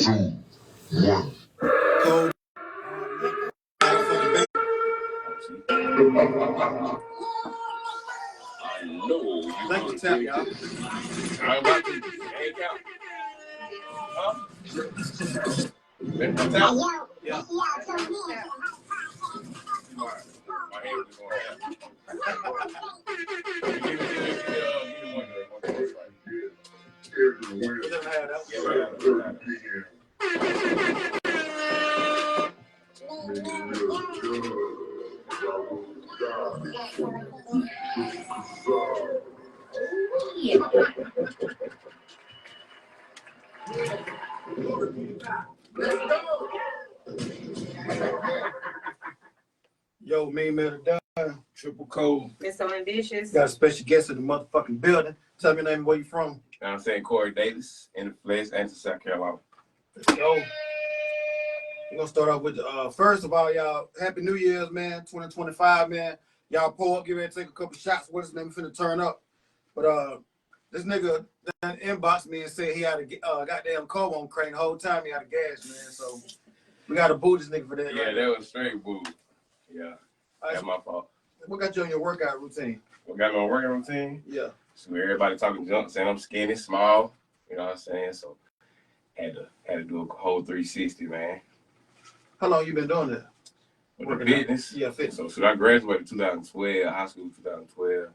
2, 1. Cold. I know you Thank you, tap, y'all. I'm about to hang out. Huh? Tap? Yeah. My hand was going Give me one. Everywhere. You never had that? Yo, me, man, done. Triple cold. Mr. Ambitious. Got a special guest in the motherfucking building. Tell me your name and where you from. I'm saying Corey Davis in the flesh and South Carolina. Yo, we're gonna start off with first of all, y'all, Happy New Year's, man. 2025, man. Y'all pull up, get ready to take a couple shots. What is his name? Finna turn up. But this nigga done inboxed me and said he had a goddamn cold on crane the whole time he had a gas, man. So we gotta boo this nigga for that. Yeah, right? that was straight boo. Yeah, that's my fault. What got you on your workout routine? What got me on working routine? Yeah. So everybody talking junk, saying I'm skinny, small. You know what I'm saying? So had to do a whole 360, man. How long you been doing that? With the fitness. Yeah, fitness. So I graduated 2012, high school 2012.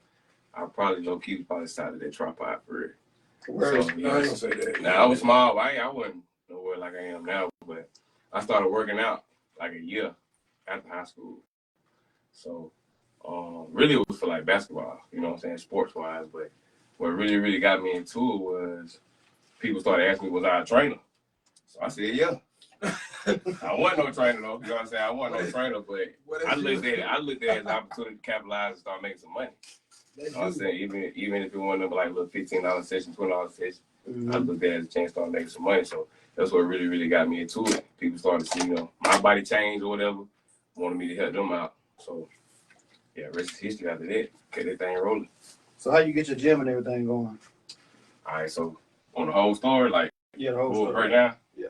I probably low-key probably started that tripod for it. Where So, yeah, I ain't gonna say that. Now I was small. I wasn't nowhere like I am now, but I started working out like a year after high school. So really it was for like basketball, you know what I'm saying, sports-wise. But what really, really got me into it was people started asking me, was I a trainer? So I said, yeah. I wasn't no trainer though, you know what I'm saying? I wasn't no trainer, but I looked at it as an opportunity to capitalize and start making some money. You know what I'm saying? Even if it wasn't like a little $15 session, $20 session, I looked at it as a chance to start making some money. So that's what really, really got me into it. People started to see, you know, my body change or whatever, wanted me to help them out. So yeah, rest is history after that. Get that thing rolling. So how you get your gym and everything going? All right, so on the whole story, like Yeah, the whole story. right now? Yeah.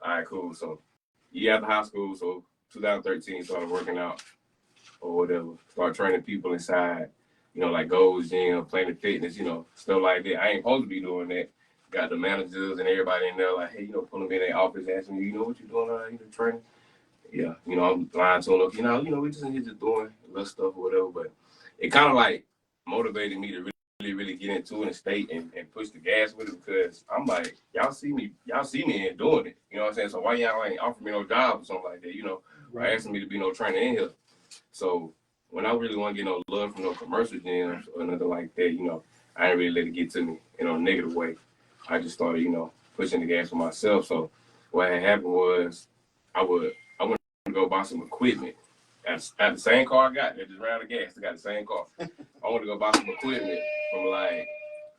All right, cool. So year after high school, so 2013, started working out or whatever. Started training people inside, you know, like Gold's Gym, Planet Fitness, you know, stuff like that. I ain't supposed to be doing that. Got the managers and everybody in there like, hey, you know, pulling me in their office, asking me, you know what you doing, you know, training? Yeah, you know, I'm lying to them, you know, we just in here just doing little stuff or whatever. But it kind of like motivated me to really get into it and stay and push the gas with it, because I'm like, y'all see me and doing it. You know what I'm saying? So why y'all ain't offering me no job or something like that, you know, right. Or asking me to be no trainer in here. So when I really want to get no love from no commercial gyms or nothing like that, you know, I ain't really let it get to me in a negative way. I just started, you know, pushing the gas for myself. So what had happened was I went to go buy some equipment. At the same car I got, they just ran out of gas. I got the same car. I wanted to go buy some equipment from like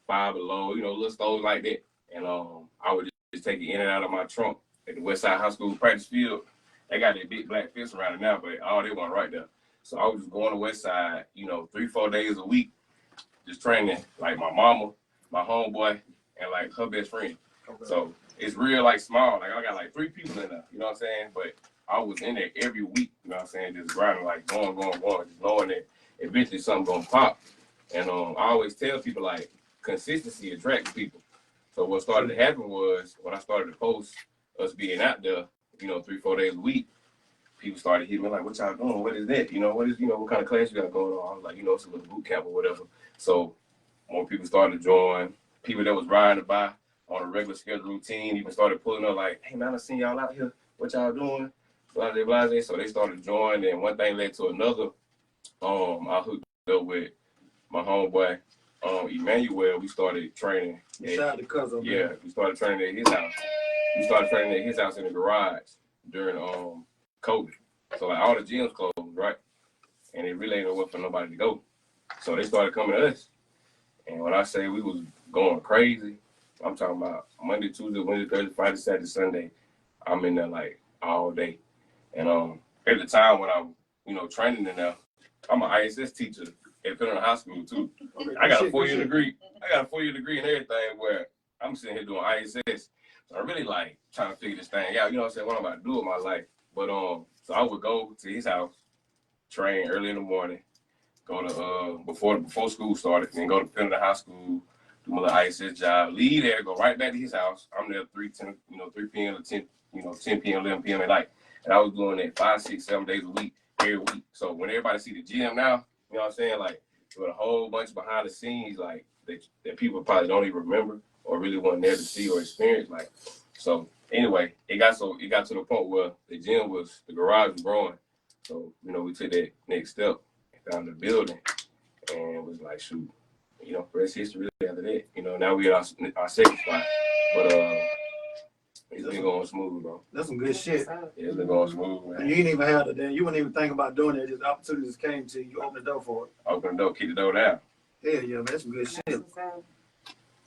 Five Below, you know, little stores like that. And I would just take it in and out of my trunk at the Westside High School practice field. They got that big black fence around it now, but they weren't right there. So I was just going to Westside, you know, 3-4 days a week, just training like my mama, my homeboy, and like her best friend. Okay. So it's real like small. Like I got like 3 people in there, you know what I'm saying? But I was in there every week, you know what I'm saying? Just grinding, like going, just knowing that eventually something gonna pop. And I always tell people like consistency attracts people. So what started to happen was when I started to post us being out there, you know, 3-4 days a week, people started hitting me like, what y'all doing? What is that? You know, what kind of class you got going on? I was like, you know, it's a little boot camp or whatever. So more people started to join. People that was riding by on a regular schedule routine even started pulling up like, hey man, I seen y'all out here. What y'all doing? Blase. So they started joining, and one thing led to another. I hooked up with my homeboy, Emmanuel. We started training. Shout out to Cousin. Yeah, we started training at his house. We started training at his house in the garage during COVID. So like all the gyms closed, right? And it really ain't nowhere for nobody to go. So they started coming to us. And when I say we was going crazy, I'm talking about Monday, Tuesday, Wednesday, Thursday, Friday, Saturday, Sunday. I'm in there like all day. And at the time when I'm, you know, training in there, I'm an ISS teacher at Federal High School too. Okay, I got a 4-year degree. I got a 4-year degree and everything where I'm sitting here doing ISS. So I really like trying to figure this thing out. You know what I'm saying? What I'm about to do with my life. But so I would go to his house, train early in the morning, go to before school started, then go to Pendleton High School, do my little ISS job, leave there, go right back to his house. I'm there 3 p.m. to 10 p.m., 11 p.m. at night. And I was doing that 5, 6, 7 days a week, every week. So when everybody see the gym now, you know what I'm saying? Like, with a whole bunch behind the scenes, like, that people probably don't even remember or really wasn't there to see or experience. Like, so anyway, it got to the point where the garage was growing. So, we took that next step and found the building and was like, shoot, rest history really after that. Now we at our second spot. But it's been going smooth, bro. That's some good shit. Yeah, it's been going smooth, man. And you didn't even have it then. You wouldn't even think about doing it. Just opportunities came to you. You opened the door for it. Open the door, keep the door down. Yeah, man. That's some good shit.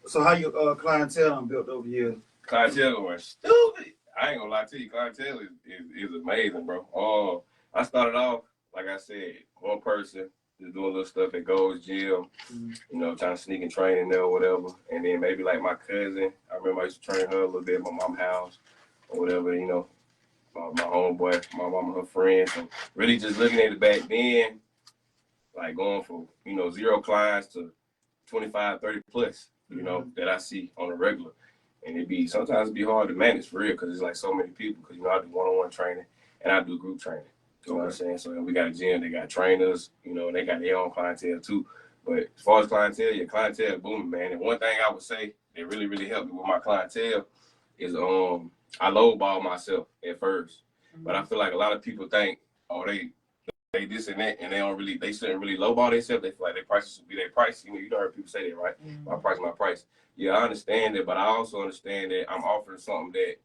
So how your clientele built over the years? Clientele going stupid. I ain't gonna lie to you. Clientele is amazing, bro. I started off, like I said, one person, just doing little stuff at Gold's Gym, trying to sneak and train in there or whatever. And then maybe like my cousin, I remember I used to train her a little bit at my mom's house or whatever, my homeboy, my mom and her friends. And really just looking at it back then, like going from, 0 clients to 25, 30 plus, that I see on a regular. And sometimes it be hard to manage for real because it's like so many people because, I do one-on-one training and I do group training. You know what I'm saying? So we got a gym, they got trainers, and they got their own clientele too. But as far as clientele, your clientele booming, man. And one thing I would say that really, really helped me with my clientele is I lowball myself at first. But I feel like a lot of people think, oh, they this and that, and they shouldn't really lowball themselves. They feel like their prices should be their price. You know heard people say that, right? My price. Yeah, I understand that, but I also understand that I'm offering something that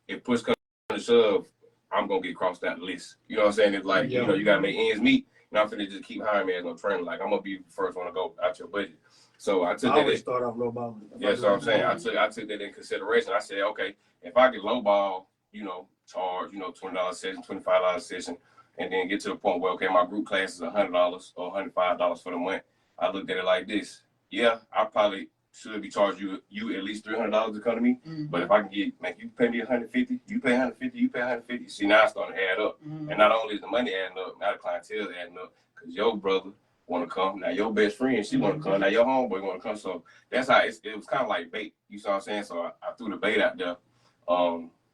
if push comes to shove, I'm gonna get crossed out the list. You know what I'm saying? It's like, you gotta make ends meet. And I'm finna just keep hiring me as no trainer. Like I'm gonna be the first one to go out your budget. So I took that. Always start off lowballing. Yeah, so I'm saying I took that in consideration. I said, okay, if I can lowball, charge, $20 session, $25 session, and then get to the point where, okay, my group class is $100 or $105 for the month. I looked at it like this. Yeah, I probably should be charging you at least $300 to come to me. But if I can you pay me $150, you pay $150, you pay $150. See, now it's starting to add up. And not only is the money adding up, now the clientele is adding up because your brother want to come. Now your best friend, she want to come. Now your homeboy want to come. So that's how it was kind of like bait. You see what I'm saying? So I threw the bait out there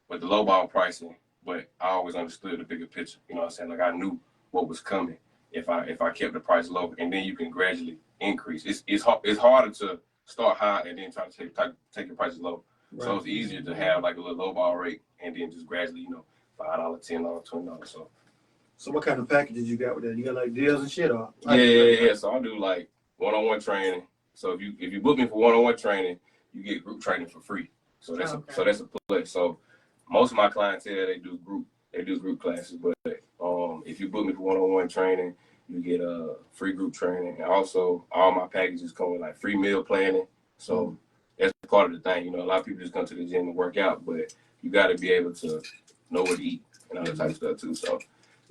with the lowball pricing. But I always understood the bigger picture. You know what I'm saying? Like I knew what was coming if I kept the price low, and then you can gradually increase. It's harder to start high and then try to take your prices low. Right. So it's easier to have like a little lowball rate and then just gradually, $5, $10, $20. So what kind of packages you got with that? You got like deals and shit, or? Yeah. So I do like one-on-one training. So if you book me for one-on-one training, you get group training for free. So that's a plus. So most of my clientele they do group classes, but if you book me for one-on-one training, you get a free group training, and also all my packages come with like free meal planning. So that's part of the thing. A lot of people just come to the gym and work out, but you got to be able to know what to eat and all that type of stuff too. So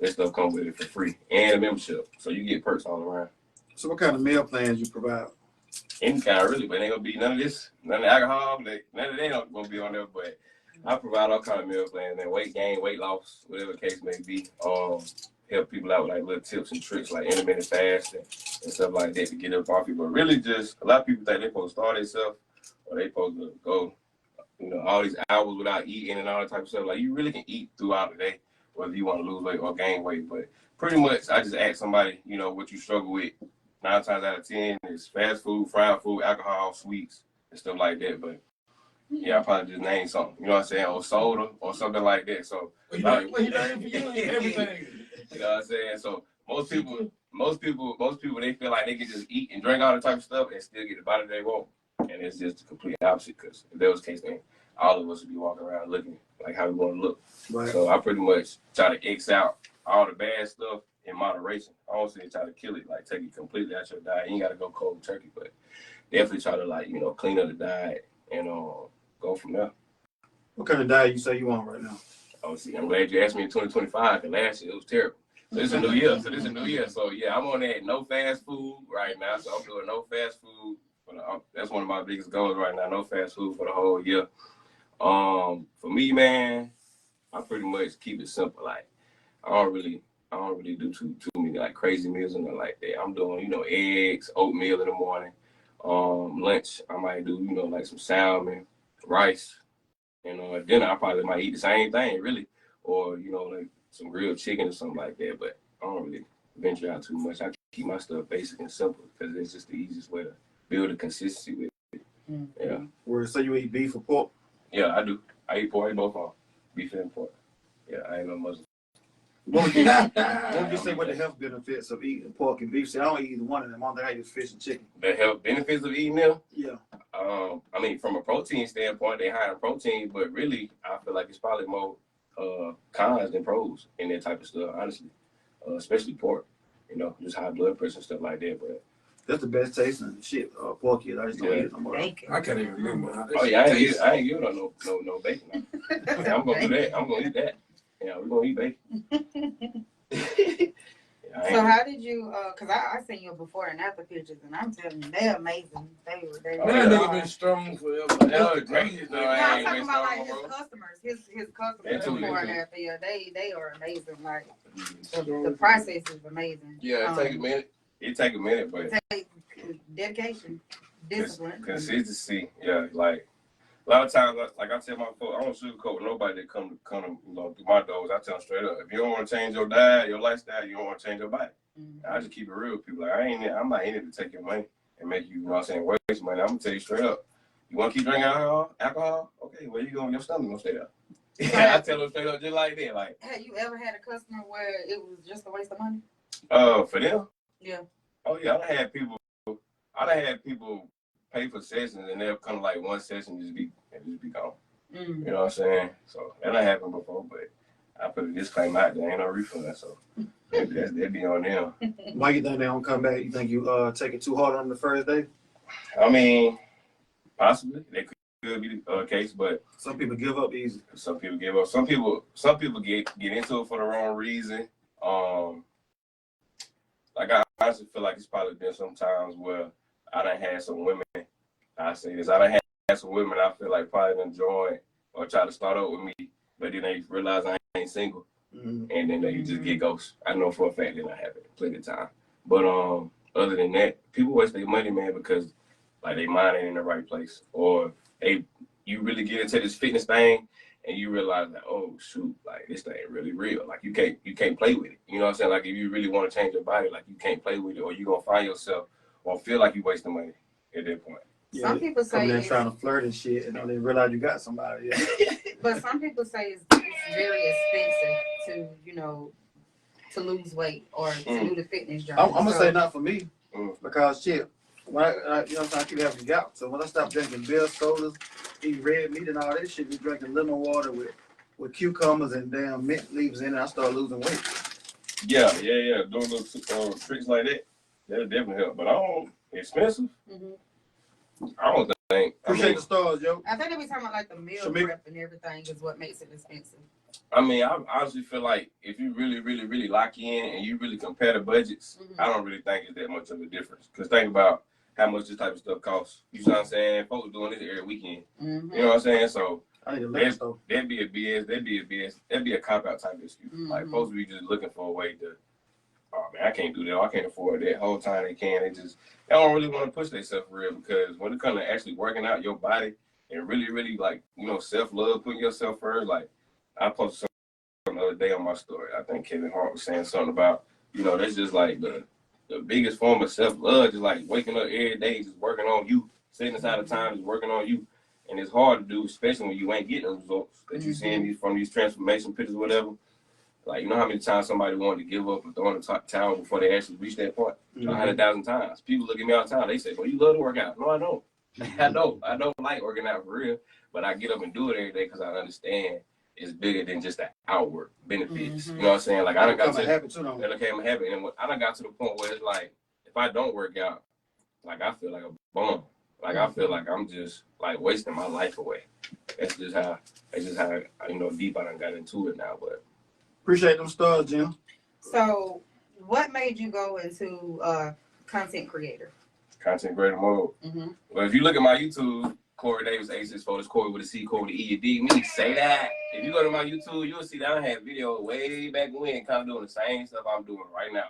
that stuff comes with it for free and a membership. So you get perks all around. So what kind of meal plans you provide? Any kind, really, but it ain't gonna be none of this, none of the alcohol, none of that ain't gonna be on there. But I provide all kind of meal plans and weight gain, weight loss, whatever the case may be. Help people out with like little tips and tricks like intermittent fasting and stuff like that to get up off you. But really just a lot of people think they're supposed to start themselves or they supposed to go, all these hours without eating and all that type of stuff. Like you really can eat throughout the day, whether you want to lose weight or gain weight. But pretty much I just ask somebody, what you struggle with. 9 times out of 10 is fast food, fried food, alcohol, sweets, and stuff like that. But yeah, I probably just name something, you know what I'm saying, or soda or something like that. So everything. You know what I'm saying? So most people they feel like they can just eat and drink all the type of stuff and still get the body they want. And it's just the complete opposite because if that was the case, then all of us would be walking around looking like how we want to look. Right. So I pretty much try to X out all the bad stuff in moderation. I don't say try to kill it, like take it completely out your diet. You ain't got to go cold turkey, but definitely try to clean up the diet and go from there. What kind of diet you say you want right now? Oh, see, I'm glad you asked me in 2025, because last year it was terrible. So this is a new year. So yeah, I'm on that no fast food right now. So I'm doing no fast food. That's one of my biggest goals right now, no fast food for the whole year. For me, man, I pretty much keep it simple. Like I don't really do too many like crazy meals and nothing like that. I'm doing, eggs, oatmeal in the morning. Lunch I might do, like some salmon, rice. At dinner I probably might eat the same thing, really, or like some grilled chicken or something like that. But I don't really venture out too much. I keep my stuff basic and simple because it's just the easiest way to build a consistency with it. Mm-hmm. Yeah. Where so you eat beef or pork? Yeah, I do. I eat pork. I eat both of them. Beef and pork. Yeah, I ain't no Muslim. What would you say what the health benefits of eating pork and beef? See, I don't eat either one of them. I don't think I eat fish and chicken. The health benefits of eating them? Yeah. I mean, from a protein standpoint, they high in protein, but really, I feel like it's probably more cons than pros in that type of stuff, honestly. Especially pork, just high blood pressure and stuff like that. But that's the best tasting shit. Pork is. I just don't eat it no more. Bacon. I can't even remember. Oh yeah, I ain't giving up no bacon. Yeah, I'm gonna do that. I'm gonna eat that. Yeah, we're gonna eat bacon. So how did you? Cause I seen your before and after pictures, and I'm telling you, they're amazing. They Oh, Man, yeah. nigga been strong forever. That was great. No, I'm talking about like his customers. His customers too, before and after. Yeah, they are amazing. Like the process is amazing. Yeah, it take a minute. It take a minute, but Take dedication, discipline. consistency. Yeah, like a lot of times, like I tell my folks, I don't sugarcoat nobody that come to through my doors. I tell them straight up, if you don't want to change your diet, your lifestyle, you don't want to change your body. Mm-hmm. I just keep it real with people. Like I'm not in it to take your money and make you, waste money. I'm gonna tell you straight up. You want to keep drinking alcohol? Okay, where you going? Your stomach gonna stay there. Yeah, I tell them straight up just like that. Like, Have you ever had a customer where it was just a waste of money? for them. Yeah. Oh yeah, I done had people pay for sessions and they'll come like one session and just be gone. Mm-hmm. You know what I'm saying? So that done happened before, but I put a disclaimer out there, ain't no refund, so that'd be on them. Why you think they don't come back? You think you take it too hard on them the first day? I mean, possibly that could be the case, but Some people give up easy. some people give up. Some people get into it for the wrong reason. Like I honestly feel like it's probably been some times where I done had some women. I say this, I done had some women I feel like probably done join or try to start up with me, but then they realize I ain't single, Mm-hmm. and then they just get ghosts. I know for a fact that I happen plenty of time. But other than that, people waste their money, man, because like they mind ain't in the right place, or you really get into this fitness thing and you realize that, oh shoot, like this thing really real. Like you can't play with it. You know what I'm saying? Like if you really want to change your body, like you can't play with it, or you gonna find yourself or feel like you wasting money at that point. Yeah, Some people say come there it's- trying to flirt and shit, and don't even realize you got somebody. Yeah. But some people say it's very expensive to lose weight or to do the fitness journey. I'm gonna say not for me, Mm. because shit, when I I keep having gout. So when I stopped drinking beer, sodas, eating red meat and all that shit, be drinking lemon water with cucumbers and damn mint leaves in it, I started losing weight. Yeah. Doing little tricks like that, that'll definitely help. But I don't expensive. Mhm. I don't think. Appreciate the stars, yo. I think they be talking about like the meal Shamika. prep and everything is what makes it expensive. I honestly feel like if you really, really, really lock in and you really compare the budgets, Mhm. I don't really think it's that much of a difference. Because think about how much this type of stuff costs. You know what I'm saying? Folks doing this every weekend. Mm-hmm. You know what I'm saying? So I need a liquor store. that'd be a BS. That'd be a cop out type of excuse. Like Mhm. folks be just looking for a way to, oh man, I can't do that. I can't afford that. Whole time they can, they don't really want to push themselves for real, because when it comes to actually working out your body and really, really like, self-love, putting yourself first, like I posted something the other day on my story. I think Kevin Hart was saying something about, that's just like the biggest form of self-love, just like waking up every day, just working on you, setting aside the time, just working on you. And it's hard to do, especially when you ain't getting the results that you're seeing from these transformation pictures, whatever. Like, you know how many times somebody wanted to give up and throw in the towel before they actually reach that point? 100,000 times. People look at me all the time. They say, well, you love to work out. No, I don't. I don't like working out for real, but I get up and do it every day because I understand it's bigger than just the outward benefits. Mhm. You know what I'm saying? Like, I done got Become a to habit too, don't it? that became a habit. And I done got to the point where it's like, if I don't work out, like, I feel like a bum. Like, I feel like I'm just, like, wasting my life away. That's just how deep I done got into it now, but. Appreciate them stars, Jim. So, what made you go into content creator? Content creator mode. Mm-hmm. Well, if you look at my YouTube, Corey Davis, A64, this Corey with a C, Corey with a E, a D. Me say that. If you go to my YouTube, you'll see that I had video way back when, kind of doing the same stuff I'm doing right now.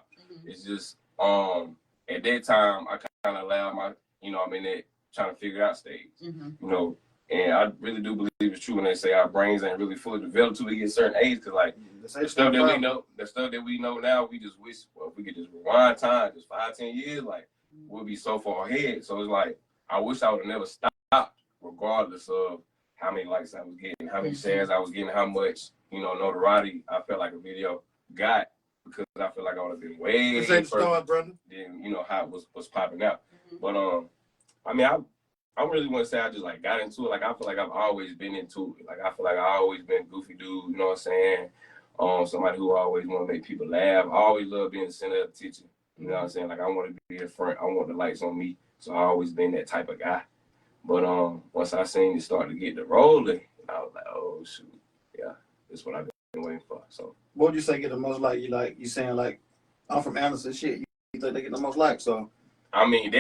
It's just, at that time, I kind of allowed my, I'm in that trying to figure out stage, and I really do believe it's true when they say our brains ain't really fully developed till we get a certain age, because like, the stuff that we know now, we just wish, well, if we could just rewind time, just 5-10 years, like, we'll be so far ahead. So it's like, I wish I would have never stopped, regardless of how many likes I was getting, how many shares I was getting, how much, notoriety I felt like a video got, because I feel like I would have been way further than, how it was popping out. But, I mean, I really want to say I just, like, got into it. Like, I feel like I've always been into it. Like, I feel like I always been a goofy dude, you know what I'm saying? Somebody who always want to make people laugh. I always love being the center of attention. You know what I'm saying? Like, I want to be in front. I want the lights on me. So I always been that type of guy. But once I seen it start to get the rolling, I was like, oh, shoot. Yeah, that's what I've been waiting for. So what would you say get the most like? You saying, like, I'm from Anderson, shit. You think they get the most like, so. I mean,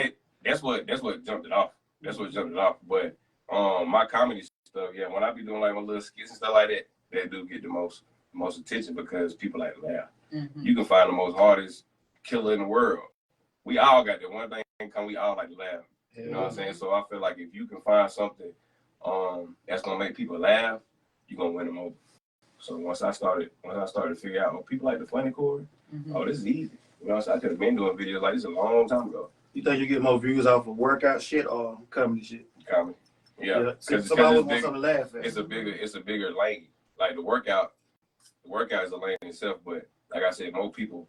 that's what jumped it off. That's what jumped it off. But my comedy stuff, yeah, when I be doing like my little skits and stuff like that, they do get the most attention because people like to laugh. You can find the most hardest killer in the world. We all got that one thing we all like to laugh. You know what I'm saying? So I feel like if you can find something that's gonna make people laugh, you're gonna win them over. So once I started to figure out, people like the funny Corey, oh, this is easy. You know what I'm saying? I could have been doing videos like this a long time ago. You think you get more views off of workout shit or comedy shit? Comedy. Yeah. Somebody always wants something to laugh at. It's a bigger lane. Like the workout is a lane in itself, but like I said, more people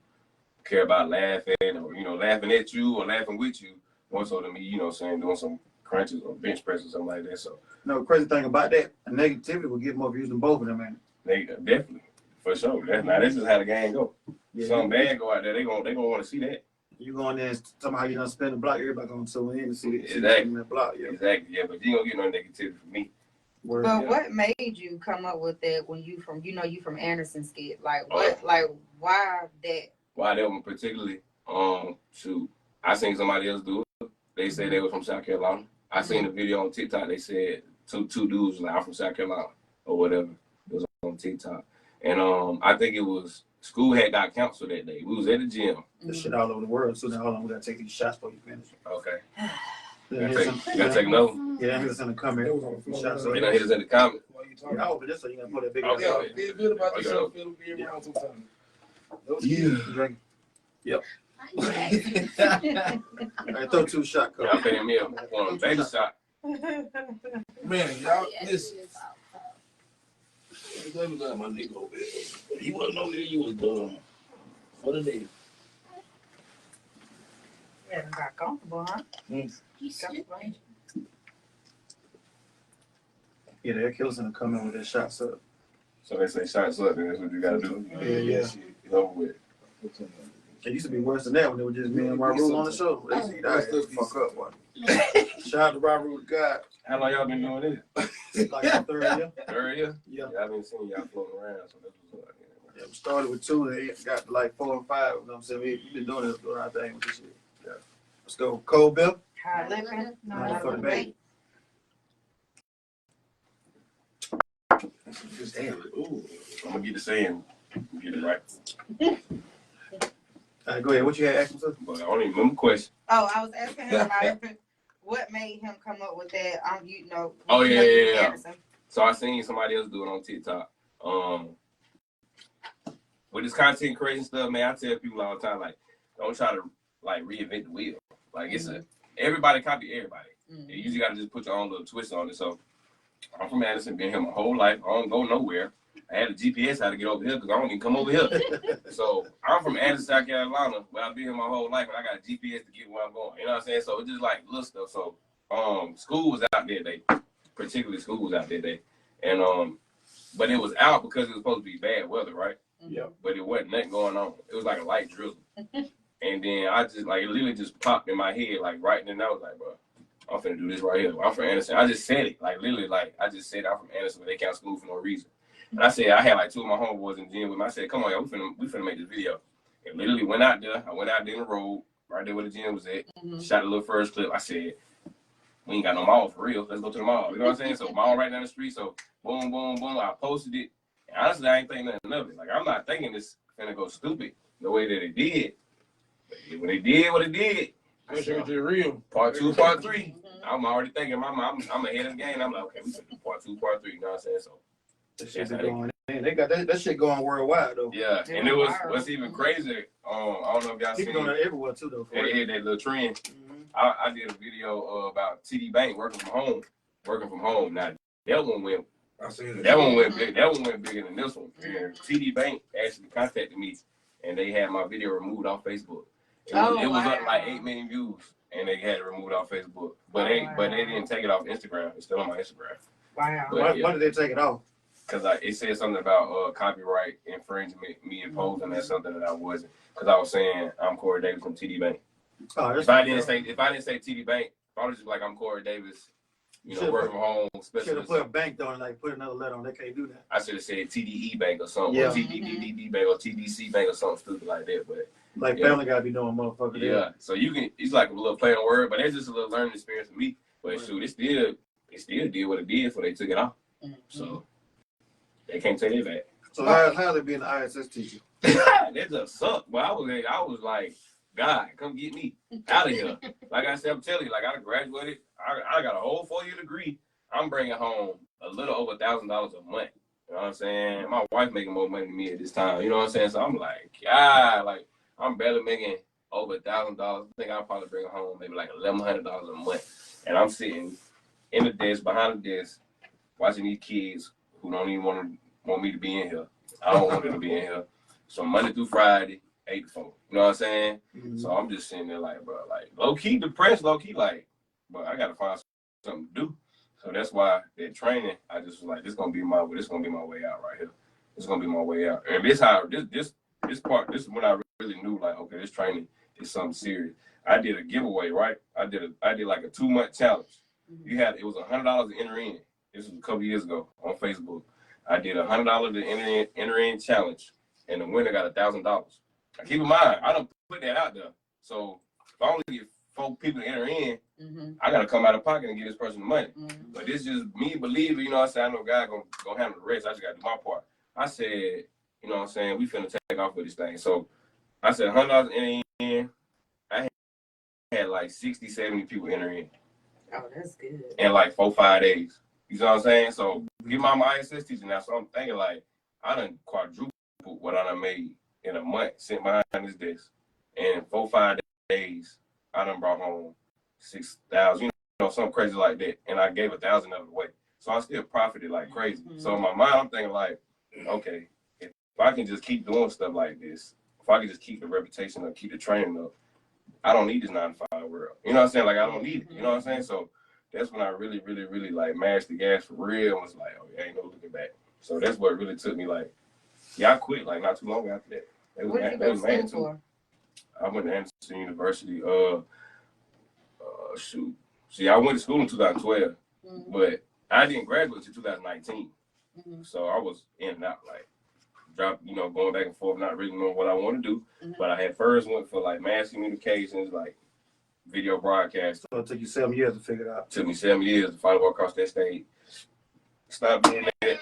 care about laughing or, laughing at you or laughing with you more so than me, doing some crunches or bench press or something like that. So crazy thing about that, negativity will get more views than both of them, man. They definitely, for sure. Now this is how the game go. Yeah. Something bad go out there, they gonna want to see that. You go in there and somehow you done spend the block, everybody gonna tune in and see it. Exactly. That block, yeah. Exactly, yeah, but you don't get no negativity from me. Word. But what made you come up with that when you from Anderson skit? Like what why that? Why that one particularly? I seen somebody else do it. They said they was from South Carolina. I seen a video on TikTok. They said two dudes like, I'm from South Carolina or whatever. It was on TikTok. And I think it was school had got canceled that day. We was at the gym. This shit all over the world. So now hold on, we gotta take these shots before you finish. Okay. You gotta take note. Yeah, hit us in the comment. Shots. You know, hit us in the comment. Yeah, but just so you can put that big Okay. ass. Feel good about yourself. Feel good around sometimes. Drink. Yep. All right, throw 2 shot cups. Y'all paying me up on a baby shot. Man, y'all, listen. That was like my nigga over there. He wasn't over there, you was dumb. What a day. Yeah, got comfortable, huh? Yeah, they'll kill us in the comment with their shots up. So they say shots up, and that's what you gotta do. Yeah. It's over with. It used to be worse than that when it was just me and Raul on the show. They see that fuck up, boy. Shout out to Raul to God. How long y'all been doing this? Like the 3rd year. 3rd year? Yeah. I've been seeing y'all floating around, so that's what's up. Yeah, we started with 2 and it got to like 4 and 5. You know what I'm saying? We've been doing this, doing our thing with this shit. Yeah. Let's go. Cold Bill. Hard living, Not for the bait. Ooh, I'm gonna get the saying, get it right. All right, go ahead. What you had asked me? But I don't even remember the question. Oh, I was asking him about what made him come up with that. Oh, yeah. Anderson. So I seen somebody else do it on TikTok. With this content creation stuff, man, I tell people all the time, like, don't try to like reinvent the wheel. Like everybody copy everybody. You usually gotta just put your own little twist on it. So I'm from Madison, been here my whole life. I don't go nowhere. I had a GPS how to get over here because I don't even come over here. So I'm from Anderson, South Carolina, where I've been here my whole life, and I got a GPS to get where I'm going. You know what I'm saying? So it's just like little stuff. So school was out there today, particularly school was out there today, and but it was out because it was supposed to be bad weather, right? Yeah. But it wasn't nothing going on. It was like a light drizzle, and then I just like it literally just popped in my head like right then. I was like, bro, I'm finna do this right here. I'm from Anderson. I just said it like literally like I just said I'm from Anderson, but they count school for no reason. And I said, I had like 2 of my homeboys in the gym with me. I said, come on, y'all, we finna make this video. And literally went out there. I went out there in the road, right there where the gym was at. Shot a little first clip. I said, we ain't got no mall for real. Let's go to the mall. You know what I'm saying? So mall right down the street. So boom, boom, boom. I posted it. And honestly, I ain't thinking nothing of it. Like, I'm not thinking this finna go stupid the way that it did. But when it did what it did, I That said, shit real. part 2, part 3. I'm already thinking, I'm ahead of the game. I'm like, okay, we can do part 2, part 3. You know what I'm saying? So That shit be going in. They got that shit going worldwide though. yeah, and it was what's even crazier. I don't know if y'all People seen doing that everywhere too though. For that, real. that little trend. Mhm. I did a video about TD Bank working from home. Now that one went I seen it. That one went big. That one went bigger than this one. And TD Bank actually contacted me, and they had my video removed off Facebook. It was up like 8 million views, and they had it removed off Facebook. But they didn't take it off Instagram. It's still on my Instagram. Wow. But, Why did they take it off? Because it said something about copyright infringement, me imposing that's something that I wasn't. Because I was saying I'm Corey Davis from TD Bank. Oh, If I didn't say TD Bank, if I was just like I'm Corey Davis, working from home should have specialist. put a bank on it, like put another letter on. They can't do that. I should have said TDE Bank or something, Yeah. or TDDD Bank or TDC Bank or something stupid like that. But Like Yeah. Family Guy be doing motherfucker. yeah, so you can. It's like a little play on word, but it's just a little learning experience for me. But shoot, it still did what it did before they took it off. So they can't take it back. So how's it being an ISS teacher? That just sucked. But I was like, God, come get me out of here. Like I said, I'm telling you, like I graduated. I got a whole 4-year degree. I'm bringing home a little over $1,000 a month. You know what I'm saying? My wife making more money than me at this time. You know what I'm saying? So I'm like, God, like I'm barely making over $1,000. I think I'll probably bring home maybe like $1,100 a month. And I'm sitting in the desk, behind the desk, watching these kids who don't even want me to be in here. I don't want them to be in here. So Monday through Friday, 8 to 4. You know what I'm saying? Mm-hmm. So I'm just sitting there like, bro, like low key depressed, low key like, but I gotta find something to do. So that's why that training, I just was like, this gonna be my way out right here. It's gonna be my way out. And this is when I really knew like, okay, this training is something serious. I did a giveaway, right? I did like a 2-month challenge. It was $100 to enter in. This was a couple years ago on Facebook. I did $100 to enter in challenge, and the winner got $1,000. Now, keep in mind, I don't put that out there. So if I only get 4 people to enter in, I gotta come out of pocket and give this person the money. But this just me believing, you know what I'm saying? I know God gonna handle the rest. I just gotta do my part. I said, you know what I'm saying? We finna take off with this thing. So I said $100 enter in. I had like 60, 70 people enter in. Oh, that's good. In like 4-5 days. You know what I'm saying? So give my ISS teacher now. So I'm thinking like I done quadrupled what I done made in a month sitting behind this desk. And in 4-5 days, I done brought home 6,000, something crazy like that. And I gave 1,000 of it away. So I still profited like crazy. So in my mind, I'm thinking like, okay, if I can just keep doing stuff like this, if I can just keep the reputation up, keep the training up, I don't need this 9-to-5 world. You know what I'm saying? Like I don't need it. You know what I'm saying? So that's when I really, really, really like mashed the gas for real and was like, oh, yeah, ain't no looking back. So that's what really took me like, I quit like not too long after that. What did you go to school for? I went to Anderson University. Shoot. See, I went to school in 2012, but I didn't graduate until 2019. So I was in and out, like, going back and forth, not really knowing what I want to do. But I had first went for like mass communications, like video broadcast. So it took you 7 years to figure it out. Took me 7 years to finally walk across that stage. Stopped doing that.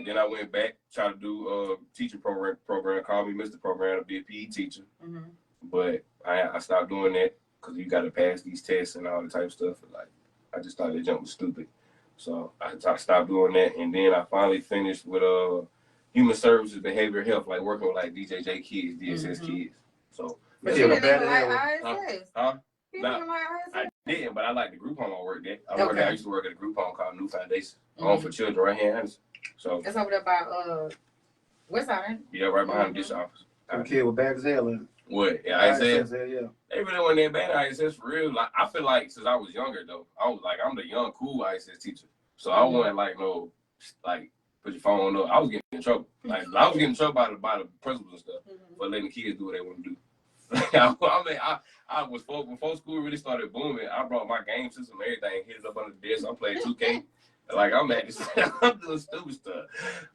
Then I went back, tried to do a teaching program, called me Mr. Program to be a PE teacher. But I stopped doing that because you got to pass these tests and all the type of stuff. Like, I just thought that jump was stupid. So I stopped doing that. And then I finally finished with human services, behavioral health, like working with like DJJ kids, DSS kids. So But Yeah, you but didn't bad even like ISS. Huh? You Nah, didn't like I ISS? didn't, but I like the group home I worked at. Okay. I used to work at a group home called New Foundation, home for children right here in Anderson. So It's over there by West Side. yeah, right behind the dish office. Some kid with bags hell and What? Yeah, ISS. yeah. They really wasn't that bad at ISS for real. Like I feel like since I was younger though, I'm the young cool ISS teacher. So I wasn't like no like put your phone up. I was getting in trouble. Like I was getting in trouble by the principals and stuff for letting the kids do what they want to do. I was before school really started booming. I brought my game system, everything, hit it up under the desk. I'm playing 2K. Like I'm doing stupid stuff.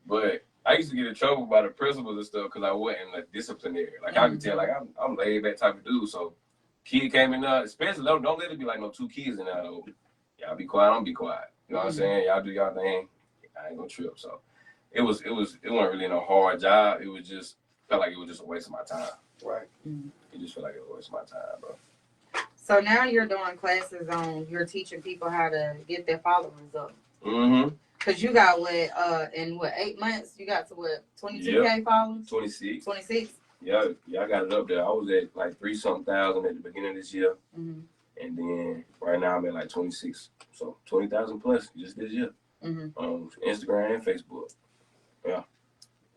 But I used to get in trouble by the principals and stuff because I wasn't like disciplinary. Like I could tell, like I'm laid back type of dude. So kid came in there, especially don't let it be like no two kids in there though. Y'all be quiet, I'm be quiet. You know what I'm saying? Y'all do y'all thing. I ain't gonna trip. So it wasn't really no hard job. It was just felt like it was just a waste of my time. Right. It just felt like it was a waste of my time, bro. So now you're doing classes on, you're teaching people how to get their followers up. Mm-hmm. Cause you got in 8 months, you got to 22K followers? 26. 26? Yeah, I got it up there. I was at like 3-something thousand at the beginning of this year. Mm-hmm. And then right now I'm at like 26. So 20,000 plus just this year. Mm-hmm. Instagram and Facebook. Yeah,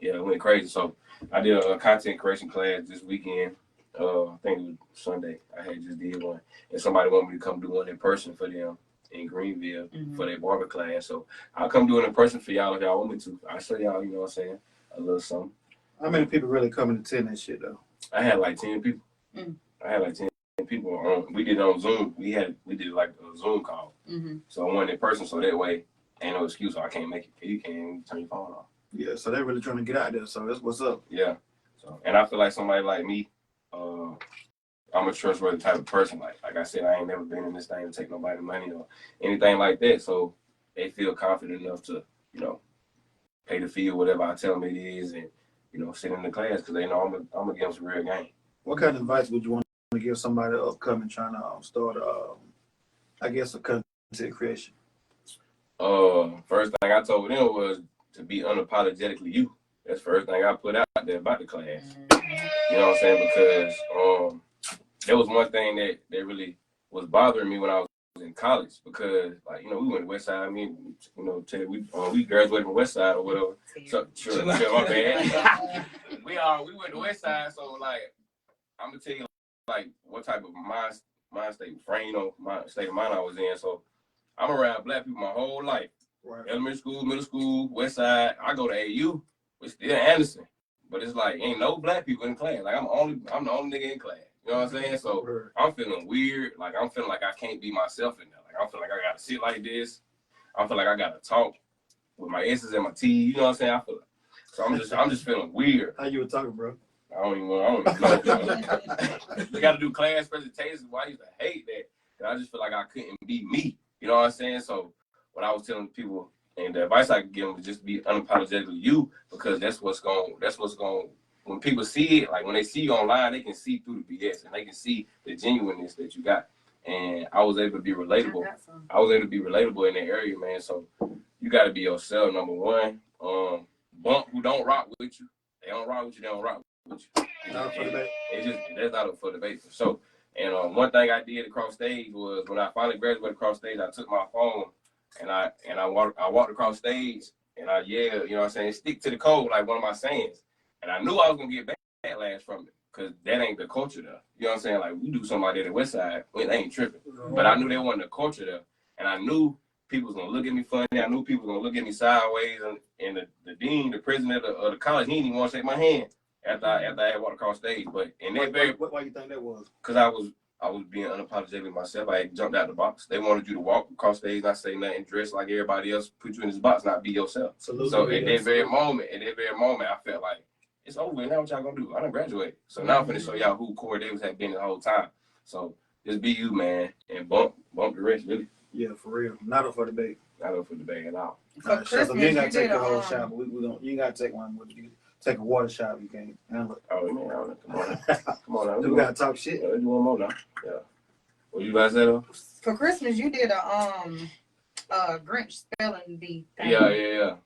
it went crazy. So I did a content creation class this weekend. I think it was Sunday. I had just did one, and somebody wanted me to come do one in person for them in Greenville for their barber class. So I'll come do it in person for y'all if y'all want me to. I'll show y'all, you know what I'm saying, a little something. How many people really coming to attend that shit though? I had like 10 people. I had like 10 people on. We did it on Zoom. We did like a Zoom call. So I went in person, so that way ain't no excuse. I can't make it. You can't turn your phone off. Yeah, so they're really trying to get out there. So that's what's up. Yeah. So, and I feel like somebody like me, I'm a trustworthy type of person. Like I said, I ain't never been in this thing to take nobody's money or anything like that. So they feel confident enough to, you know, pay the fee or whatever I tell them it is, and you know, sit in the class because they know I'm gonna give them some real game. What kind of advice would you want to give somebody upcoming trying to start, I guess, a content creation? First thing I told them was to be unapologetically you. That's the first thing I put out there about the class. You know what I'm saying? Because there was one thing that really was bothering me when I was in college, because like, you know, we went to West Side. I mean, you know, we graduated from West Side or whatever. So sure, my bad. we went to West Side, so like I'm gonna tell you like what type of mind state frame, my state of mind I was in. So I'm around black people my whole life. Right. Elementary school, middle school, West Side. I go to AU, which still Anderson, but it's like ain't no black people in class. Like I'm the only nigga in class. You know what I'm saying? So I'm feeling weird. Like I'm feeling like I can't be myself in there. Like I feel like I gotta sit like this. I feel like I gotta talk with my S's and my T's. You know what I'm saying? I feel like, so I'm just feeling weird. How you were talking, bro? I don't even know. We got to do class presentations. Why I used to hate that. Cause I just feel like I couldn't be me. You know what I'm saying? So what I was telling people, and the advice I could give them was just be unapologetically you, because that's what's going. When people see it, like when they see you online, they can see through the BS and they can see the genuineness that you got. And I was able to be relatable. I was able to be relatable in that area, man. So you got to be yourself, number one. Bump who don't rock with you. They don't rock with you. They don't rock with you. That's not up for debate for sure. And one thing I did across stage was when I finally graduated across stage, I took my phone and I walked across stage and I yelled, you know what I'm saying, stick to the code, like one of my sayings. And I knew I was gonna get backlash from it, because that ain't the culture there. You know what I'm saying? Like we do something like that at West Side, they ain't tripping. But I knew that wasn't the culture there. And I knew people was gonna look at me funny. I knew people was gonna look at me sideways. And the dean, the president of the college, he didn't even want to shake my hand after I had walked across stage. But in that why you think that was? Because I was being unapologetic myself. I had jumped out the box. They wanted you to walk across stage, not say nothing, dress like everybody else, put you in this box, not be yourself. Absolutely. So at that very moment, I felt like it's over. Now what y'all gonna do? I done graduated. So now I'm finna show y'all who Corey Davis had been the whole time. So just be you, man, and bump the rest, really. Yeah, for real. Not up for debate. Not up for debate at all. For Christmas, you ain't gotta take the whole shot, but you ain't gotta take one with you. Take a water shot if you can't handle it. Oh man, come on now. We gotta talk shit. Let's do one more now. Yeah. What you guys said though? For Christmas, you did a Grinch spelling bee thing. Yeah.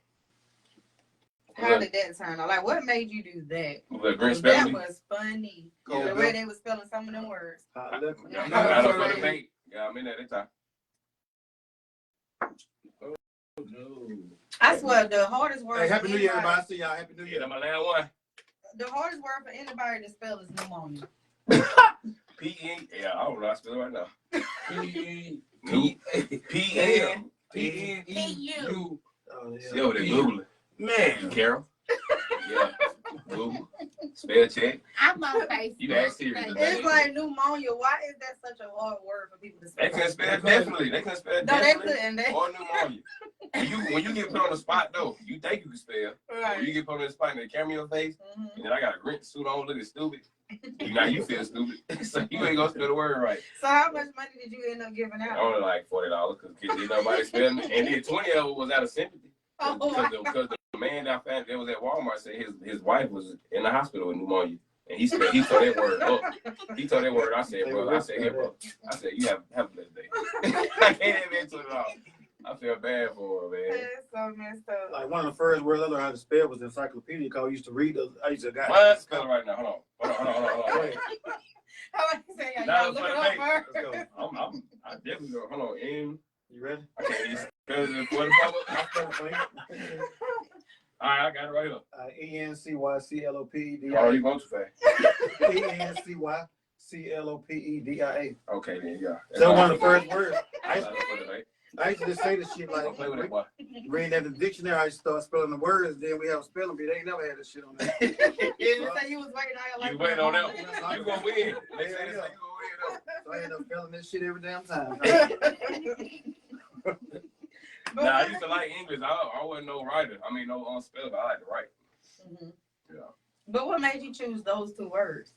How did that turn out? Like, what made you do that? The Grinch spelling bee? That was funny. Yeah. The way they was spelling some of them words. Not up for debate. Yeah, I'm in there that time. Oh no. I swear, the hardest word. Hey, Happy New Year, everybody. See y'all. Happy New Year. Yeah, my last one. The hardest word for anybody to spell is pneumonia. P-E. Yeah, I don't know. I spell it right now. P-N-P-N-P-N-E-U. See over there Googling. Man, Carol. Yeah. Google. Spell check. I'm on Facebook. You ask Siri. It's like pneumonia. Why is that such a hard word for people to spell? They can spell definitely. They can spell No, definitely. they couldn't. Or pneumonia. when you get put on the spot though, you think you can spell. Right. When you get put on the spot and they camera your face, and then I got a Grinch suit on looking stupid. Now you feel stupid, so you ain't gonna spell the word right. So how much money did you end up giving out? Only like $40 because kids didn't nobody spelling it, and then 20 of it was out of sympathy because the man that I found that was at Walmart said his wife was in the hospital with pneumonia. And he tore that word up. He tore that word. I said, bro. I said, here, bro. I said, you have a blessed day. I can't even answer it all. I feel bad for her, man. That's so messed up. Like one of the first words I learned how to spell was encyclopedia because I used to read those. I used to got. Let's spell it right now. Hold on. Go ahead. How about you say, Nah, y'all look for it the up day. first? I definitely go. Hold on. You ready? I can't even spell it for the public. I'll spell it for you. All right, I got it right here. ENCYCLOPEDIA. Oh, you going too fast. ENCYCLOPEDIA. Okay, then, yeah. That's one of the first words. That's for the day. I used to just say this shit like Don't play with that boy. reading that in the dictionary. I used to start spelling the words. Then we have a spelling bee. They ain't never had this shit on there. You say you was waiting on your life. You waiting on that one. You gonna win. They say this, you gonna win So I end up spelling this shit every damn time. though. Nah, I used to like English. I wasn't no writer. I mean, no speller, but I like to write. Mhm. Yeah. But what made you choose those two words?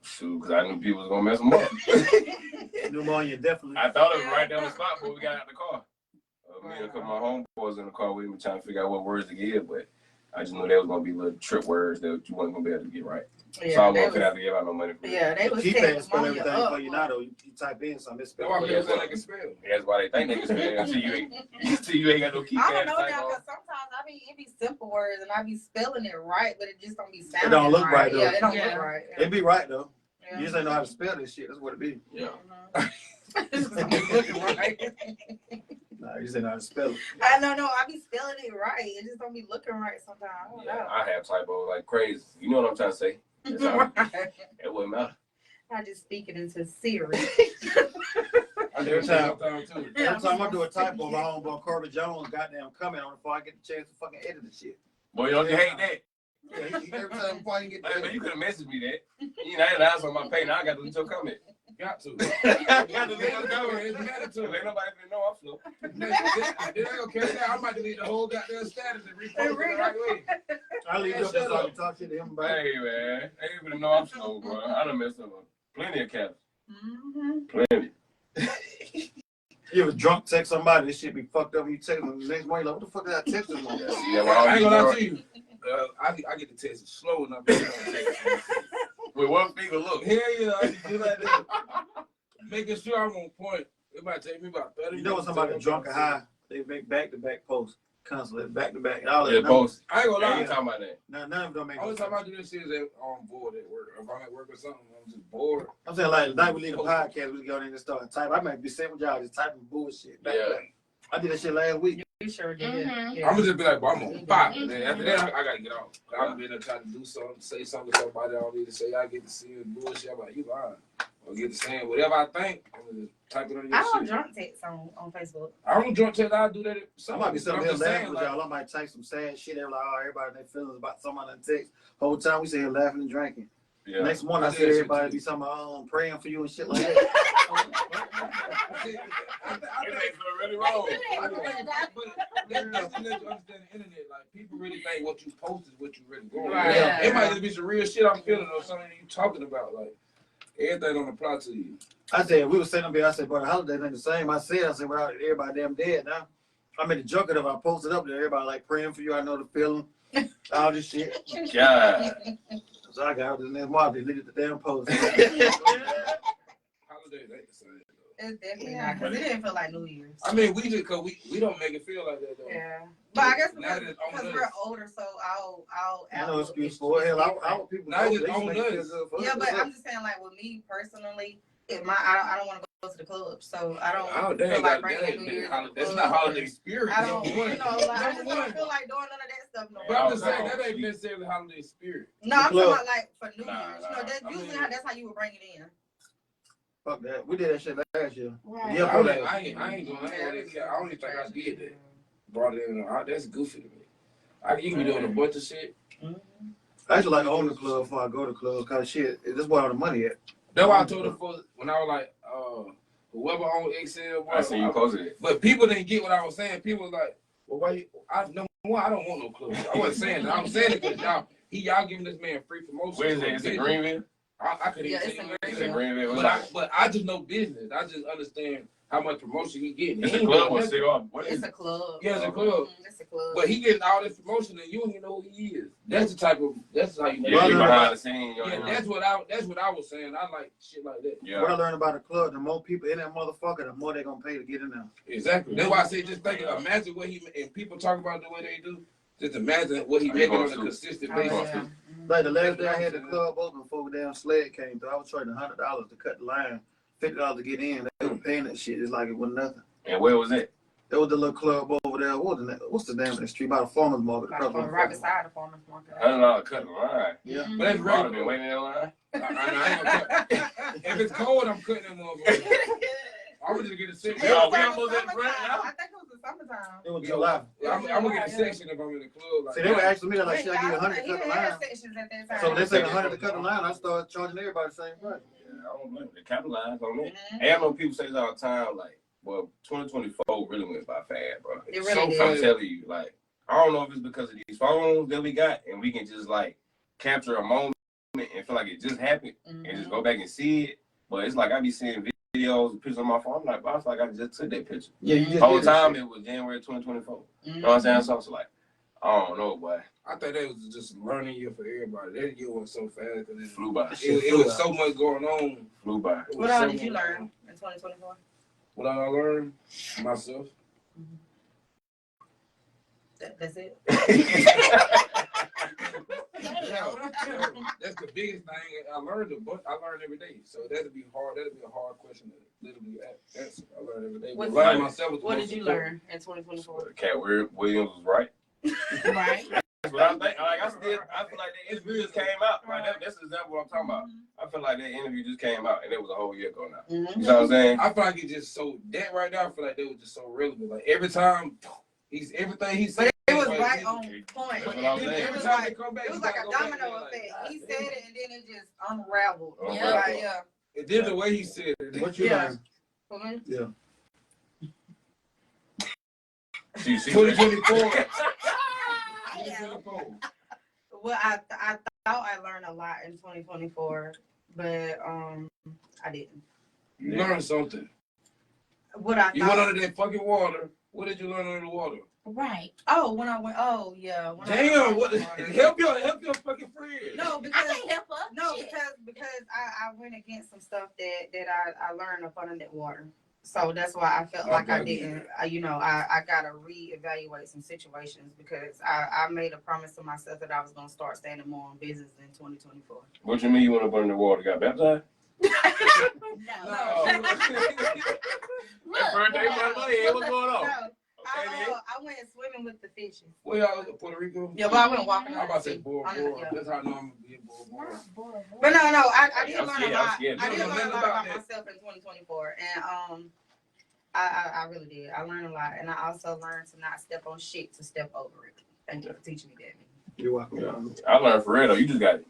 Shoot, because I knew people was gonna mess them up. Pneumonia, definitely. I thought it was right down the spot before we got out the car. Me and a couple of my homeboys in the car with me trying to figure out what words to give, but I just knew there was gonna be little trip words that you wasn't gonna be able to get right. So I wasn't have to give out no money for it. Yeah, they was Keypad taking spell pneumonia everything up. for you now though. You type in something, it's That's spelled. why for people you. say they can spell. That's why they think they can spell it until you ain't got no keypad. I don't know to type now on. because sometimes it be simple words and I be spelling it right, but it just don't be sounding don't look right, though. Yeah, it don't Yeah. look right. It be right though. Yeah. You just ain't know how to spell this shit. That's what it be. Yeah. It's just be looking right. Nah, you just ain't know how to spell it. I know, I be spelling it right. It just don't be looking right sometimes. I don't Yeah, I have typos like crazy. You know what I'm trying to say? That's how, know. it wouldn't matter. I just speak it into Siri. I do it sometimes too. Every time I do a typo, my homeboy Corbin Jones goddamn comment on it before I get the chance to fucking edit the shit. Boy, you don't hate that. Yeah, every time before I get Hey, man, the you could have messaged me that. You know, I didn't ask on my page. Now I got to leave your comment. Got to. I got to leave your It's comment. mandatory. Ain't nobody finna know I'm slow. Then I don't care now. I might delete the whole goddamn status and repost it the right way. I leave it up there so I can talk shit to him about it. Hey, man. They ain't finna know I'm slow, bro. I done messed up plenty of caps. Mm-hmm. Plenty. You ever drunk text somebody, this shit be fucked up, and you text them the next morning, like, what the fuck did I text them on? Yeah, see, that's why I ain't gonna lie all to you. I get the text slow enough. with one finger, look. Hell yeah, I can do like that. Making sure I'm on point. It might take me about 30 You know when somebody drunk or high, they make back-to-back posts, constantly, back-to-back. And all that. Yeah, post. I ain't gonna I lie. ain't talking about that. None of them don't make no Only sense. time I do this shit is if I'm bored at work. If I'm at work or something, I'm just bored. I'm saying like the night we leave the podcast, we go in and start type. I might be sitting with y'all just typing bullshit. Back to back. I did that shit last week. You sure did. Mhm. Yeah. I'm gonna just be like, bro, I'm on fire. And then after that, I gotta get off. I'm gonna be there trying to do something, say something to somebody I don't need to say. I get to see the bullshit. I'm like, you lying. Or get to saying whatever I think. I'm gonna just type it on your I don't shit. drunk text on Facebook. I don't drunk till I do that. I might be something here I'm just laughing saying, with y'all. I might type some sad shit. They're like, oh, everybody in their feelings about somebody in text. Whole time we sit here laughing and drinking. Yeah. Next morning, I I see did that shit everybody too. be talking about, I'm praying for you and shit like that. It makes me really wrong. That's just let you understand the internet. Like, people really think what you post is what you really going. Right. Yeah. It might just be some real shit I'm feeling or something you talking about. Like, everything don't apply to you. I said, we were sitting up here, I said, but the holidays ain't the same. I said, well, everybody damn dead now. I made the joke of it. I posted up there, everybody like praying for you. I know the feeling, all this shit. God. So I got out the next morning, deleted the damn post. Holidays ain't the same. It's definitely not because it didn't feel like New Year's. I mean, we just cause we don't make it feel like that though. Yeah, but I guess Now because that it's on we're us. older, so I'll I know excuse for it. Hell, I want people Now to it's go. on They used to make it us. feel good for Yeah, us. but I'm just saying, like with me personally, I don't want to go to the club, so I don't Oh, feel dang, like bringing New that, Year's. that, to the that's club. not holiday spirit. I don't, number one. you know, like I just Number don't one. feel like doing none of that stuff no But I'm more. just saying that ain't necessarily holiday spirit. No, I'm talking Club. about like for New Nah, Year's. You know, that's I usually mean- that's how you would bring it in. Fuck that. We did that shit last year. Right. Yeah, I bro. ain't doing that. I don't even think I did that. Brought it in. That's goofy to me. You can be doing a bunch of shit. I actually like to own the club before I go to the club because shit, that's where all the money at. That's why I told her when I was like, whoever on Excel, bro. I seen you posted it. But people didn't get what I was saying. People was like, well, why you, number one, I don't want no club. I wasn't saying that. I'm saying it because y'all giving this man free promotion. Where is it? Is it Greenville? I couldn't Yeah, even it's tell in you. Is it Greenville? But I just know business. I just understand how much promotion he getting. It's He a ain't club doing or nothing. cigar? What is It's it? a club. Yeah, it's a club. It's a club. But he getting all this promotion and you don't even know who he is. That's the type of that's how you Yeah, he Brother, behind the scene. You Yeah, know. that's what I was saying. I like shit like that. What I Yeah. learned about the club, the more people in that motherfucker, the more they gonna pay to get in there. Exactly. That's why I say just think. Imagine what he and people talk about the way they do. Just imagine what he He making gonna on a sue. consistent Oh, basis. yeah. Like the last day I had the club open before the damn sled came through, I was charging $100 to cut the line, $50 to get in. They were paying that shit. It's like it wasn't nothing. And where was it? There was the little club over there. What's the name of the street? By the farmer's market. Right beside the farmer's market. $100 cut the line. Yeah. But that's I've regular. been waiting in that line. I ain't gonna cut. If it's cold, I'm cutting that motherfucker. I'm gonna just get a section. Yeah, we I almost at the front now. think it was the summertime. It was July. I'm gonna get a section if I'm in the club. Like See, they were that. asking me, like, should I give you 100 to cut the line? Sections at that time. So they said 100 to cut the line. I started charging everybody the same price. Yeah, I don't know. They capitalized on it. Mhm. And I know people say this all the time, like, well, 2024 really went by fast, bro. It So really did. I'm telling you, like, I don't know if it's because of these phones that we got and we can just, like, capture a moment and feel like it just happened and just go back and see it. But it's like I be seeing videos, pictures on my phone. I'm like, bro, it's like I just took that picture. Yeah, you The just whole did that time shit. it was January 2024. Mhm. You know what I'm saying? So it's like, I don't know, boy. I think that was just a learning year for everybody. That year went so fast because It flew by. it was so much going on. Flew by. It was What all so did you much learn going on. in 2024? What I learned myself. That's it. That's the biggest thing. I learned I learned every day. So that'd be hard. That'd be a hard question to literally answer. I learned every day. But What- learning myself was the What most did you important. learn in 2024? Cat Williams was right. Right. That's what I'm thinking. Like, I feel like that interview just came out. Like, that's exactly what I'm talking about. I feel like that interview just came out and it was a whole year ago now. You Mhm. know what I'm saying? I feel like it's just so that right now. I feel like they was just so relevant. Like every time, everything he said. But it was like, right he- on point. That's what I'm saying. It Every was time they like, come back, it was you like gotta a go back and domino be like, effect. He "God said damn." it and then it just unraveled. Yeah. Like, yeah. And then the way he said it. What you Yeah. learned? For me, Yeah. See, 2024. Yeah. 2024. well, I thought I learned a lot in 2024, but I didn't. You learned something. What I You went thought. under that fucking water. What did you learn under the water? Right. Oh, when I went. Oh, yeah. When I Damn, went what? underwater. Help your fucking friend. No, I because can't help her. no, Shit. because I went against some stuff that I learned up under that water. So that's why I felt like I didn't. I gotta reevaluate some situations because I made a promise to myself that I was gonna start standing more on business in 2024. What you mean you went up under the water? Got baptized? No. No. That birthday money, hey, what's going on? No, Okay, then. I went swimming with the fishes. Where y'all was in Puerto Rico? Yeah, but I went walking. I'm about to say Bora I know, Bora. yeah. That's how I know I'm gonna be in Bora Bora. Not Bora Bora. But no, I did I'm learn scared, a I'm lot. scared. I did You don't learn know a lot nothing about about myself in 2024, and I really did. I learned a lot, and I also learned to not step on shit to step over it. Thank you for teaching me that. You're welcome. Yeah. I learned for real though. You just got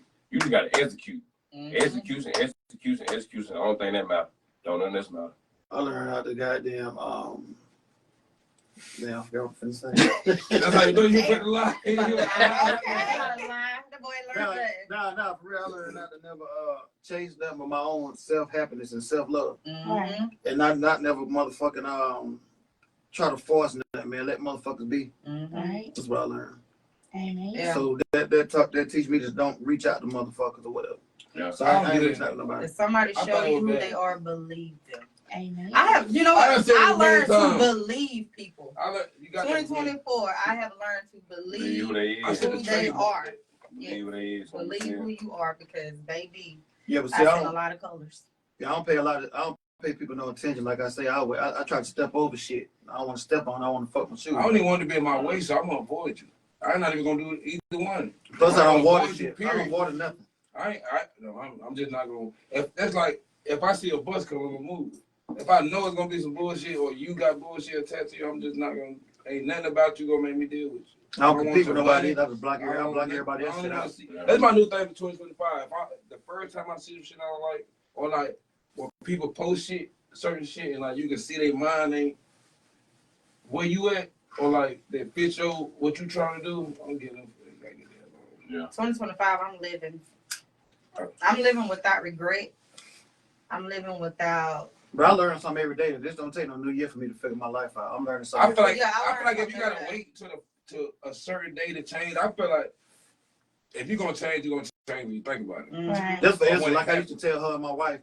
to execute. Mhm. Execution. The only thing that matters. Don't nothing else matter. I learned how to goddamn damn, I forgot what I was finna say. That's how you know you put the lie. Okay. Okay. The boy learned that. Nah, for real, I learned not to never chase them with my own self-happiness and self-love. Mhm. And not never motherfucking try to force nothing, man. Let motherfuckers be. Mhm. Right. That's what I learned. Amen. Yeah. So that teach me just don't reach out to motherfuckers or whatever. Yeah. So I I don't ain't get reaching it. out to nobody. If somebody I show thought it you was who bad. they are, believe them. Amen. I have, you know I what? done said it I a million learned to times. believe people. You got that. 2024, I have learned to Believe who believe they I is. should who have they trained. are. Believe who they is. Believe who you are because, baby, Yeah, but I've see, seen a lot of colors. I don't pay people no attention. Like I say, I try to step over shit. I don't want to step on. I want to fuck my shoes. I don't even want to be in my way, so I'm gonna avoid you. I'm not even gonna do either one. Plus, I don't I'm water avoid you, shit. I period. don't water nothing. I'm just not gonna. If I see a bus coming, I'm gonna move. If I know it's gonna be some bullshit or you got bullshit attached to you, I'm just not gonna. Ain't nothing about you gonna make me deal with you. I don't want compete your with nobody. money. Either. I just block everybody I else don't shit wanna out. see- That's my new thing for 2025. The first time I see some shit I don't like, or like when people post shit certain shit and like you can see their mind ain't where you at or like they fit your what you trying to do. I'm getting them. Yeah. 2025, I'm living without regret. I'm living without. But I learn something every day. This don't take no new year for me to figure my life out. I'm learning something. I feel like Yeah, I I feel like if learned you gotta something wait to a certain day to change, I feel like if you're gonna change, you're gonna change when you think about it. Mhm. Just for When instance, it like I used to tell her and my wife,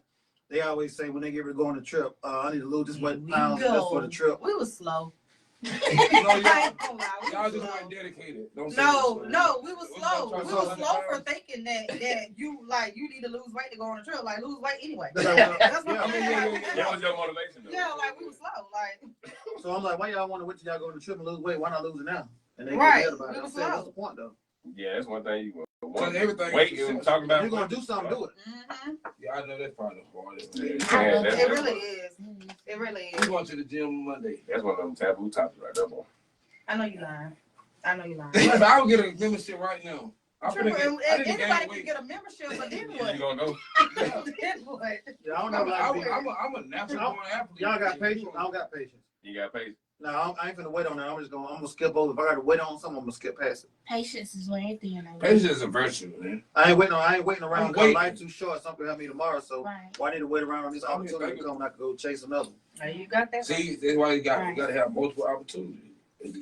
they always say when they get ready to go on a trip, I need to lose this much pounds just for the trip. We was slow. No, I ain't gonna lie, we Y'all was just slow. weren't dedicated. Don't say No, that. no, we was We slow. gonna We try was to slow slow for down. thinking that you like you need to lose weight to go on a trip. Like lose weight anyway. That's like, That's what yeah, I'm saying. That was your motivation, though. Yeah, like we was slow. Like so I'm like, why y'all want to wait till y'all go on the trip and lose weight? Why not lose it now? And they Right. get mad about it. We I'm was saying, slow. what's the point though? Yeah, that's one thing you want. Cause everything Wait, is you success. talking If about you're gonna do something, do it. mhm. Yeah, I know that part of it. Yeah, that's, It really is. It really We is. going to the gym Monday. that's one of them taboo topics right there, boy. I know you lying. I know you lying. But I would get a membership right now. I'm True, finna get. and I need to anybody gain can weight. get a membership, but then You what? gonna go? Then what? Yeah, I don't know. I'm a natural born athlete. Y'all got patience? I don't got patience. You got patience. No, I ain't finna wait on that. I'm gonna skip over. If I gotta wait on something, I'm gonna skip past it. Patience is when everything in life. Patience is a virtue, man. I ain't waiting around I'm because waiting. life too short. Something will help me tomorrow. So Right. why I need to wait around on this I'm opportunity to come and I can go chase another? Now you got that. See, that's why you gotta have multiple opportunities.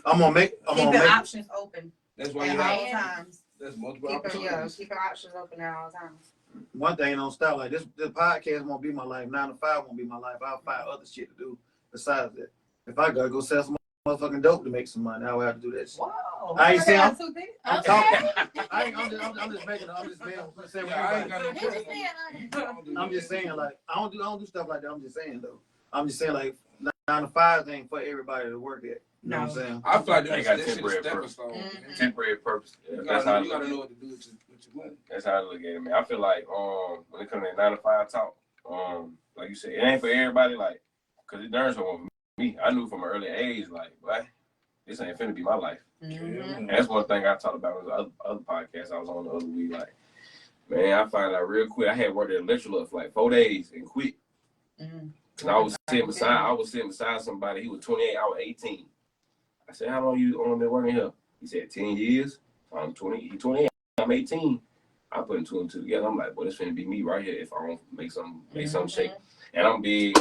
I'm gonna make Keeping options open That's why at you have all times. that's multiple Keeping opportunities. keeping options open at all times. one thing don't stop. Like this podcast won't be my life. 9 to 5 won't be my life. I'll find other shit to do besides that. If I gotta go sell some motherfucking dope to make some money, I will have to do that shit. Whoa! I ain't saying- too big. I'm talking. I'm just saying what Yeah, I ain't everybody- got no He just said, I'm just saying, like, I don't do stuff like that. I'm just saying though. I'm just saying like 9 to 5 ain't for everybody to work at. You know what I'm saying? I feel like They this got shit is temporary stepping purpose. stone. Mhm. Temporary purpose. Yeah, You that's how I gotta look know at what to do with your money. it. That's how I look at it, man. I feel like when it comes to that 9 to 5 talk, like you said, it ain't for everybody. Like, cause it darn sure for me. I knew from an early age, like, what? This ain't finna be my life. Mhm. And that's one thing I talked about with the other podcast I was on the other week. Like, man, I found out real quick. I had worked at Electrolux for like 4 days and quit. Mhm. Cause I was sitting beside somebody. He was 28. I was 18. I said, "How long you on there working here?" He said, 10 years. I'm 20. He 28. I'm 18. I put 2 and 2 together. I'm like, boy, this finna be me right here if I don't make some shake. And I'm big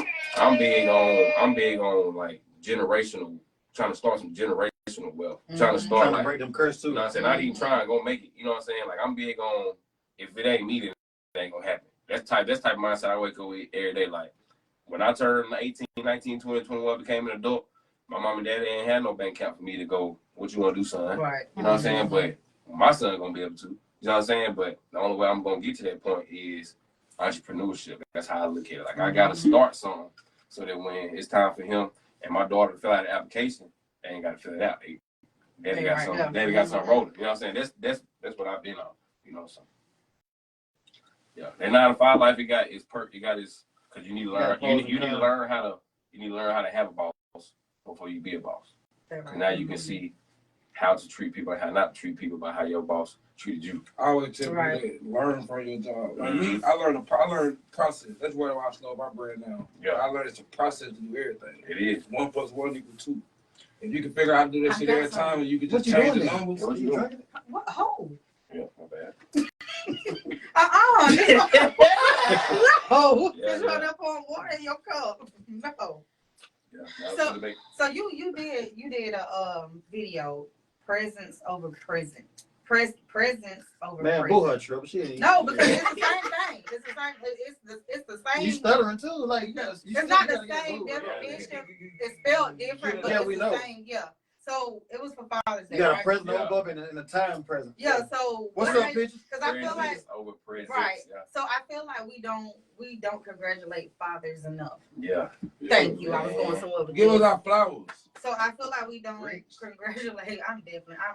on like generational, trying to start some generational wealth. Trying to start Trying to like, break them curse too. you know what I'm saying? Not even trying, gonna make it. You know what I'm saying? Like I'm big on if it ain't me, then it ain't gonna happen. That's type of mindset I wake up with every day. Like when I turned 18, 19, 20, 21, became an adult, my mom and dad ain't had no bank account for me to go, what you wanna do, son? Right. You know what I'm saying? But my son gonna be able to. You know what I'm saying? But the only way I'm gonna get to that point is entrepreneurship. That's how I look at it. Like I gotta start something so that when it's time for him and my daughter to fill out the application, they ain't gotta fill it out. Daddy got something rolling. You know what I'm saying? That's what I've been on. You know, so yeah. That 9 to 5 life it got its because you need to learn you need to learn how to have a boss before you be a boss. Right. Now you can see how to treat people and how not to treat people by how your boss treated you. I always tell Right. people that learn from your job. Like me, I learned process. That's where I slow my brain down. Yeah. I learned it's a process to do everything. It is. 1 + 1 = 2. If you can figure out how to do that I shit got every time, and you can What just you change doing the now? numbers. What you doing? What? Oh. Yeah, my bad. Oh. Yeah, Just run up on water in your cup. No. Yeah. That was So you did a video presence over present. Presence over Man, present. boo her, Trevor. She ain't. No, because it's the same thing. It's the same. It's the same. You stuttering too, like yes. It's not the same definition. It's spelled different, but Yeah, it's we the know. same. Yeah. So it was for Father's Day. You got a right? present Yeah. over and a time present. Yeah. So What's up, bitches? because I feel like over presence. right. Yeah. So I feel like we don't congratulate fathers enough. Yeah. Thank you. I was going somewhere with Give us this. our flowers. So I feel like we don't Preach. congratulate. I'm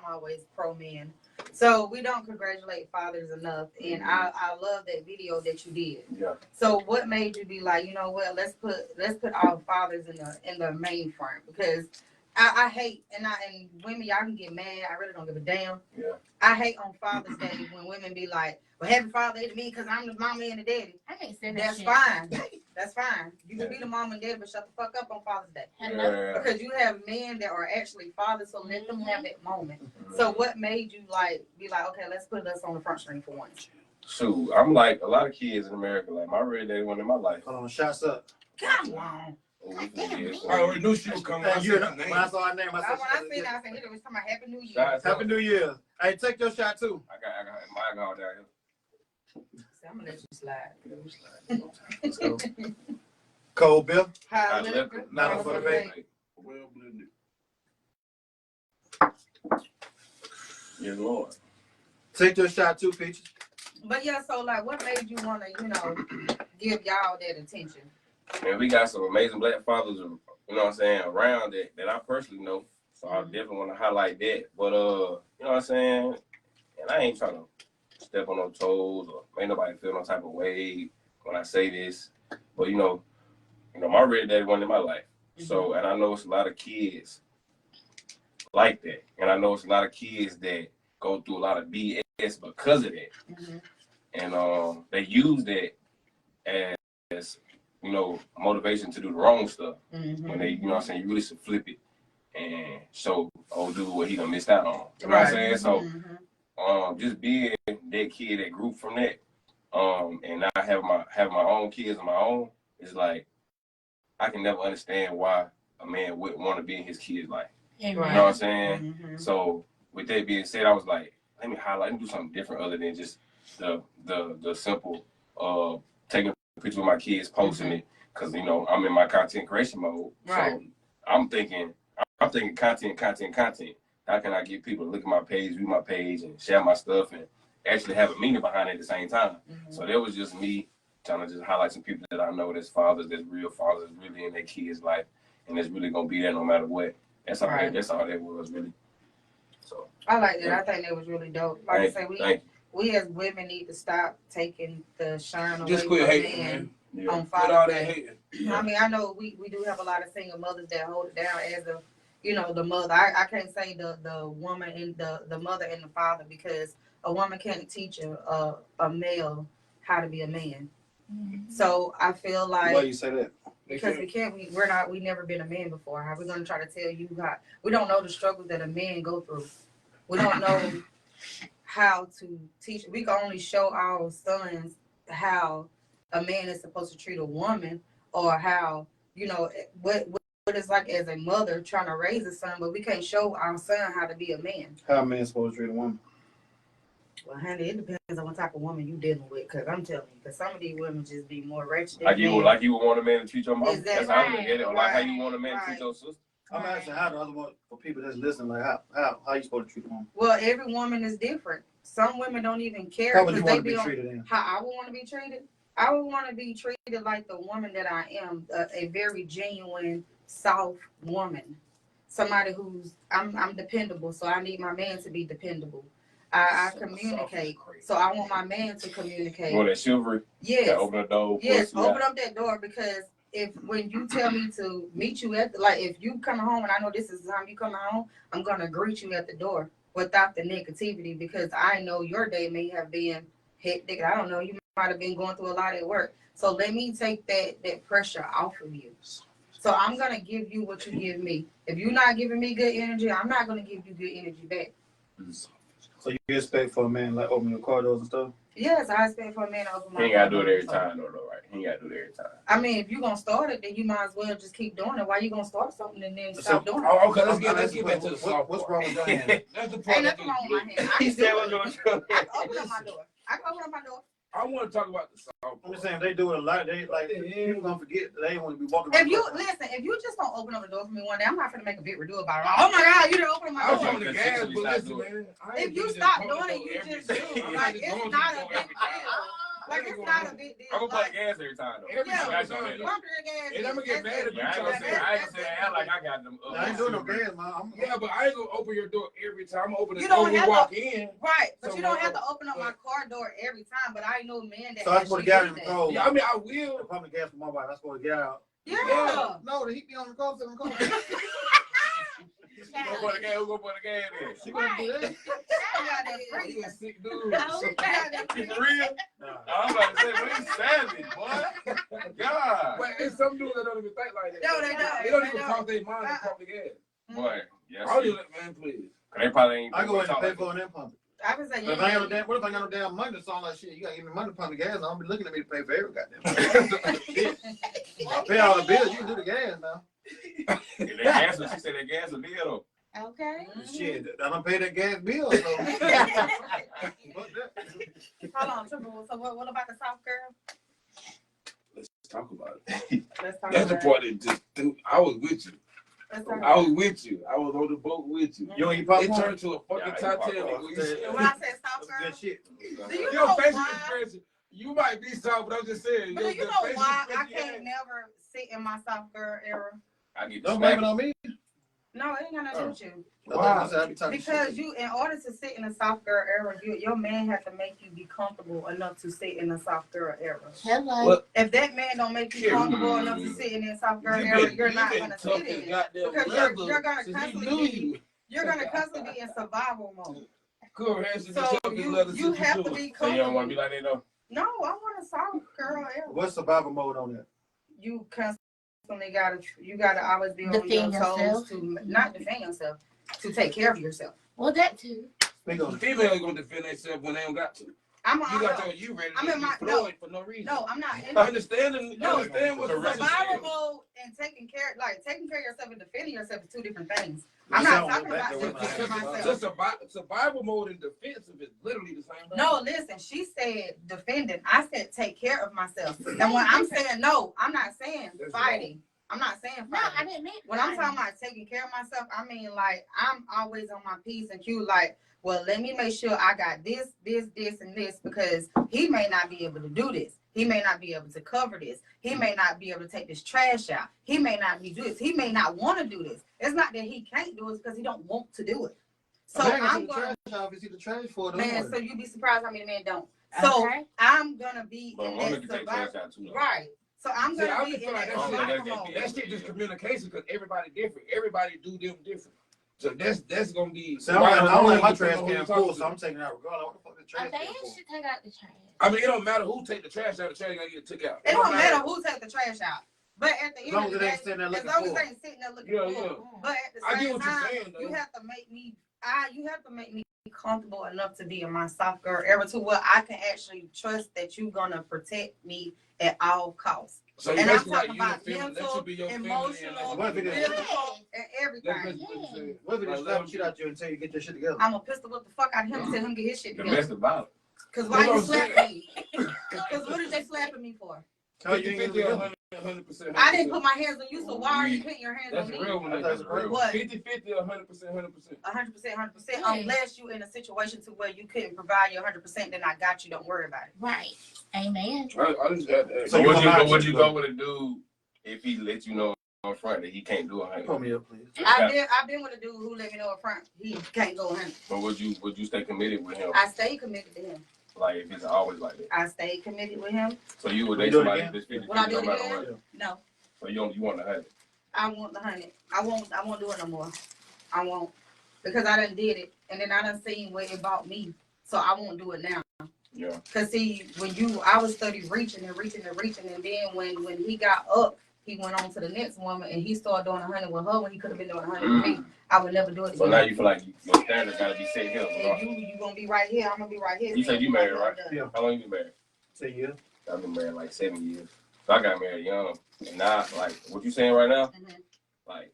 always pro men. So we don't congratulate fathers enough. And I love that video that you did. Yeah. So what made you be like, you know what, let's put our fathers in the main front, because I hate, and women, y'all can get mad. I really don't give a damn. Yeah. I hate on Father's Day when women be like, well, happy Father's Day to me because I'm the mama and the daddy. I can't stand that That's shit. fine. That's fine. You can be the mom and daddy, but shut the fuck up on Father's Day. Hello. Because you have men that are actually fathers, so let them have that moment. So what made you like be like, okay, let's put us on the front string for once? Shoot, I'm like a lot of kids in America. Like my red daddy one in my life. Hold on, shots up. Come on. Oh, we finna get it. I already knew she was coming. I Thank said you. her When name. I saw her name, I When said, I said that, I said, it was talking about Happy New Year. Shots up. Happy New Year. Hey, take your shot too. I got my guard down here. So I'm gonna let you slide. Let's go. Cold Bill. High Hot liquor, liquor, not for the vape. Well blended. Yes, Lord. Take your shot too, Peaches. But yeah, so like, what made you wanna, give y'all that attention? Man, we got some amazing black fathers, you know what I'm saying, around that I personally know. So I definitely want to highlight that. But you know what I'm saying? And I ain't trying to step on no toes or make nobody feel no type of way when I say this. But my red daddy one in my life. So, and I know it's a lot of kids like that. And I know it's a lot of kids that go through a lot of BS because of that. Mm-hmm. And they use that as motivation to do the wrong stuff. Mm-hmm. When they, you know what I'm saying, you really should flip it and show old dude what he done missed out on. You know what I'm saying? So just being that kid that grew from that, and now have my own kids of my own, it's like I can never understand why a man wouldn't want to be in his kid's life. Amen. You know what I'm saying? Mm-hmm. So with that being said, I was like, let me do something different other than just the simple taking a picture of my kids, posting it, because I'm in my content creation mode. Right. So I'm thinking content. How can I get people to look at my page, view my page, and share my stuff, and actually have a meaning behind it at the same time? Mm-hmm. So that was just me trying to just highlight some people that I know that's fathers, that's real fathers, really in their kids' life, and that's really gonna be there no matter what. That's all. Right. That's all that was really. So I like that. I think that was really dope. Like I said, we as women need to stop taking the shine away Just quit from hating, men man. Yeah. on Quit all Father's that Day. hating. I mean, I know we do have a lot of single mothers that hold it down as the mother. I can't say the woman and the mother and the father, because a woman can't teach a male how to be a man. Mm-hmm. So I feel like, Why you say that? because we've never been a man before. How we gonna try to tell you how? We don't know the struggles that a man go through. We don't know how to teach. We can only show our sons how a man is supposed to treat a woman, or how what it's like as a mother trying to raise a son. But we can't show our son how to be a man. How a man supposed to treat a woman? Well, honey, it depends on what type of woman you dealing with. Because I'm telling you, because some of these women just be more wretched than Like you men. would want a man to treat your mom. Exactly. That's how I look at it. Or like how Right. you want a man to Right. treat your sister. I'm asking how the other one, for people that's listening, like how you supposed to treat a woman? Well, every woman is different. Some women don't even care How would you because want they to be be on treated then? how I would want to be treated. I would want to be treated like the woman that I am, a very genuine, soft woman. Somebody who's I'm dependable, so I need my man to be dependable. I communicate, so I want my man to communicate. You want that chivalry? Yes, Yeah, open the door. yes, pussy out. open up that door, because when you tell me to meet you at if you come home and I know this is the time you come home, I'm gonna greet you at the door without the negativity, because I know your day may have been hectic. I don't know, you might have been going through a lot at work. So let me take that pressure off of you. So I'm gonna give you what you give me. If you're not giving me good energy, I'm not gonna give you good energy back. So you expect for a man like opening the car doors and stuff? Yes, I expect for a man to open my He ain't gotta do it door. every time though, right? He ain't gotta do it every time. I mean, if you're gonna start it, then you might as well just keep doing it. Why you gonna start something and then So- stop doing it? Oh, okay, let's get back to the soft What's part. wrong with your hand? That's the part Ain't that nothing wrong with my gets hand. I He can do said it. what's going I can open up my door. I can open up my door. I want to talk about the soft I'm part. just saying they do it a lot. They like people gonna forget they ain't want to be walking. If you listen, if you just don't open up the door for me one day, I'm not gonna make a big redo about it. Oh my God, you didn't open I my was door. on the gas, but listen, man. I ain't If you doing stop this doing it, pump you every just day. do. I'm Like, just it's going not to a the big every time. deal. Like, it's not a big deal. I'm gonna put Like, gas every time though. Every yeah, time. I know that. pump your gas. And I'm gonna get mad if you Yeah, I ain't try gonna to say say I ain't gonna say that like I got them. I ain't doing no gas, man. yeah, but I ain't gonna open your door every time. I'm gonna open the You door don't when we have to- walk in. Right, but you don't have to Somewhere open up my car door every time. But I know a man that So I supposed to get out in the cold. Yeah, I mean, I The will. pumping gas for my wife. I supposed to get out. Yeah. No, the heat be on the cold. So I'm cold. Who go for the gas? Who go for the gas then? She gonna do that? Oh, you a sick dude. You for real? I'm about to say, well, he's savage, boy. God. But it's some dudes that don't even think like that. No, they don't. They don't They even don't. cross their mind to pump the gas. Boy, yeah. All you man, please. They probably ain't. I go ahead and pay for it and pump it. I was like, But if I ain't got no damn, what if I got no damn money to sound like shit? You gotta give me money to pump the gas. I don't be looking at me to pay for every goddamn shit. I pay all the bills. You can do the gas now. That gas, she said that gas a bill though. Okay. Shit, I don't pay that gas bill. So. hold on, Triple. So what about the South girl? Let's talk about it. Let's talk That's the about part that just threw. I was with you. Let's talk I was with you. I was on the boat with you. You don't eat It popcorn? turned to a fucking Yeah, I eat Titanic. popcorn. When you said- And when I said South That's good girl, shit. do you Your know facial why? expression, you might be soft, but I'm just saying. But do you your know facial why I expression you can't had- never sit in my South girl era? I get Don't blame it on me. No, it ain't got nothing to do with you. I said I be talking Because shit. you, in order to sit in the South girl era, your man has to make you be comfortable enough to sit in the South girl era. Hello. What? If that man don't make you Karen, comfortable enough to sit in that South girl You era, been- you're you not been gonna tough sit as in it. goddamn Because leather you're gonna since he constantly knew be- you. You're gonna constantly be in survival mode. Cool, hands to So tough as leather you since have you to knew be it. So you don't want to comfortable. be like that though? No, I want a South girl era. What's survival mode on that? You constantly gotta always be on your Defend toes yourself. to not defend yourself, to take care of yourself. Well, that too. Speak on it. Females gonna defend themselves when they don't got to. I'm You got your you ready I'm to in be my- Floyd for no reason. no, I'm not. I understand and No, understand what correct. Survival mode and taking care of yourself and defending yourself is two different things. I'm not talking about taking care of myself. Survival mode and defensive is literally the same thing. No, listen, she said defending. I said take care of myself. And when I'm saying no, I'm not saying That's fighting. I'm not saying No, I fighting. didn't mean. When I'm talking about taking care of myself, I mean like I'm always on my P's and Q's. Like, well, let me make sure I got this, and this, because he may not be able to do this. He may not be able to cover this. He may not be able to take this trash out. He may not be do this. He may not want to do this. It's not that he can't do it, it's because he don't want to do it. So I'm gonna, see the trash for it. man. So you'd be surprised how many men don't. So Okay. I'm gonna be But in women that can take trash survival. out too though. Right. So I'm See, I gonna just be feel in like that that's- survival that's- mode. That shit just communication because everybody different. Everybody do them different. So that's gonna be. See, I don't like my trash Depending on who can you full, talking so I'm to. taking out regardless. What the fuck the A trash man can full? should take out the trash. I mean, it don't matter who take the trash out. The trash gotta get took out. It don't matter who take the trash out. But at the As end long of as the it day, ain't sitting there as looking long as full. they ain't sitting there looking Yeah, full. yeah. But at the I get same what you're time, saying, though. you have to make me comfortable enough to be in my soft girl era to where I can actually trust that you're gonna protect me at all costs. So And you I'm basically like talking you about feeling that mental, should be your emotional, What if it is? physical, and That's everything. basically what you said. What if it Like, just slap the shit out you until you get your shit together? I'm gonna pistol whip the fuck out of him and tell him get his shit together. Domestic violence. Cause why you That's what I'm slapping me? Cause what is they slapping me for? How you ain't 50, get it 50, together? 100%. I didn't put my hands on you, so why are you putting your hands That's on a me? real one. That's a real one. What? 50, 50, 100%, 100%. 100%, Yeah. unless you in a situation to where you couldn't provide your 100%, then I got you. Don't worry about it. Right. Amen. I just had to ask. So So you would gonna you lie go? Would to you me, go with a dude if he let you know on front that he can't do a Pull hundred? me up, please. I've been with a dude who let me know up front he can't go 100. But would you stay committed with him? I stay committed to him. Like if it's always like that. I stay committed with him. So you would Will date you do it somebody again? that's 50 Would I do no it matter again? what. No, So you want the 100. I want the 100. I won't do it no more. I won't, because I done did it, and then I done seen where it bought me. So I won't do it now. Yeah. Cause see, I was study reaching, and then when he got up, he went on to the next woman, and he started doing 100 with her when he could have been doing 100 with me. I would never do it So again. now you feel like your standards gotta be set here. And you gonna be right here. I'm gonna be right here. You said you married, right? Yeah. How long you been married? Say yeah. I've been married like 7 years. So I got married young. And now, like, what you saying right now, Mhm. like,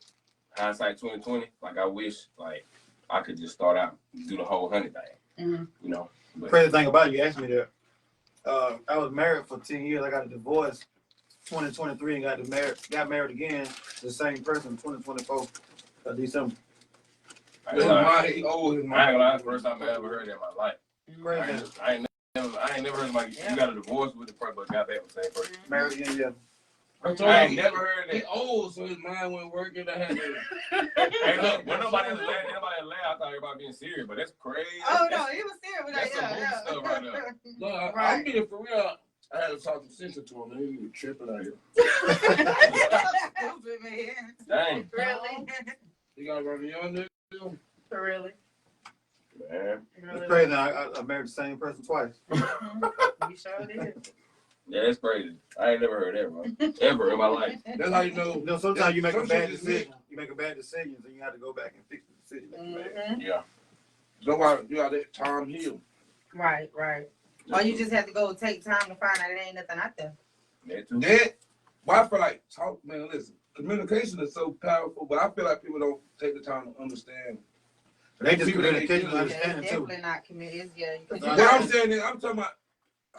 hindsight 2020, like, I wish, like, I could just start out, do the whole 100 thing, Mhm. you know? But Crazy thing about it, you asked me that. I was married for 10 years. I got a divorce 2023 and got married again. The same person 2024 December. I His ain't gonna lie. mind, he old his I ain't gonna lie, mind. first time I ever heard that in my life. Crazy. I ain't never heard like you got a divorce with the person, but got back with the same person. Married again, yeah. I told I him, ain't never heard he that. old, so his mind wasn't working. I had to. Hey, look, when nobody else laughed, I thought everybody being serious, but that's crazy. Oh That's- no, he was serious with that's that. some Yeah, movie stuff right there. No, I'm Right. being for real. I had to talk some sense to him, and he was tripping out here. Stupid, man. Dang. Really? You got to run the young nigga. For really. Man. It's crazy. I married the same person twice. You sure did. Yeah, that's crazy. I ain't never heard that, bro. Ever in my life. That's how you know. You know, sometimes you make a Some bad shit is decision. You make a bad decision, and you have to go back and fix the decision that you made. Yeah. Nobody, you got that Tom Hill. Right. Or you just have to go take time to find out it ain't nothing out there. That too. That, well, I feel like, talk, man, listen, communication is so powerful, but I feel like people don't take the time to understand. They just People that they communication and do. Yeah, it's understanding too. definitely not committed. Yeah. What What I'm saying is, I'm talking about,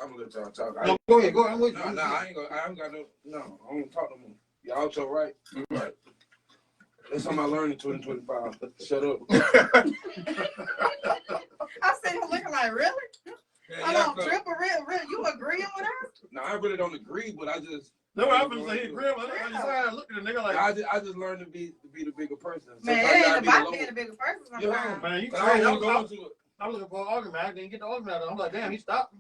I'm gonna let y'all talk. No, go ahead. I'm with you. No, I ain't got no, I don't talk no more. Y'all so right. Right. That's something I learned in 2025. Shut up. I see him looking like, really? Yeah, Hold yeah, on, Triple, real, you agreeing with us? No, I really don't agree, but I just. No, I'm gonna say he real. I look at the nigga like, I just learned to be the bigger person. Man, Sometimes it you ain't gotta be about the being lower. a bigger person Yeah, sometimes. man, you But I crazy. don't want to go into it. I'm looking for an argument. I didn't get the argument out. I'm like, damn, he stopped.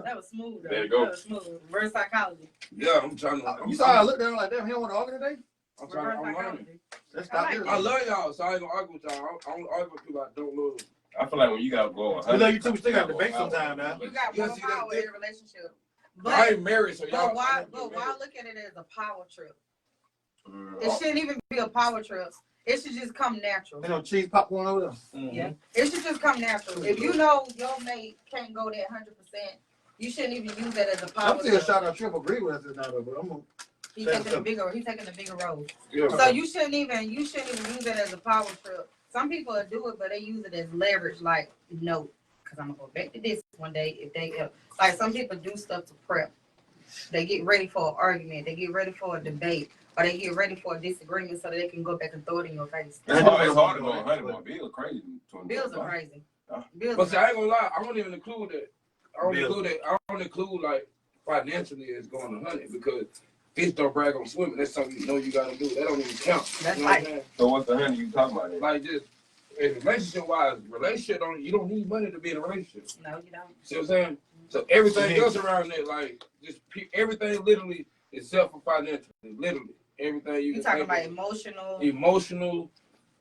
That was smooth, though. There you go. That was smooth. Reverse psychology. Yeah, I'm trying to. You saw I looked at him like, damn, he don't want to argue today? I'm trying. Reverse I'm learning. psychology. Let's I stop like here. it. I love y'all, so I ain't gonna argue with y'all. I don't argue with people I don't love. I feel like when you gotta go We love you too. We still got to debate sometime now. You got Yeah, more see, that's power in a different. relationship. I But, ain't married, so y'all. why look at it as a power trip? Mm. It shouldn't even be a power trip. It should just come natural. You know, cheese popcorn over there. Mhm. Yeah. It should just come natural. If you know your mate can't go that 100%, you shouldn't even use that as a power I'm still trip. shout out Triple agree with us now, though, but I'm gonna. He's taking the bigger role. Yeah. So you shouldn't even use it as a power trip. Some people will do it, but they use it as leverage. Like, no, because I'm gonna go back to this one day. If they like, some people do stuff to prep. They get ready for an argument. They get ready for a debate, or they get ready for a disagreement so that they can go back and throw it in your face. It's hard to go 100, but Bill's crazy. Bills are crazy. Yeah. Bills But are see, I ain't gonna lie. I don't even include that. I Bills. don't include like financially as going 100 because fish don't brag on swimming. That's something you know you gotta do. That don't even count. That's You know what I'm like- saying? So what's the 100 you talking about then? Like just relationship wise, you don't need money to be in a relationship. No, you don't. See what I'm saying? So everything Mhm. else around it, like just everything literally except for financially. Literally. Everything you You can talking think about of. emotional, Emotional,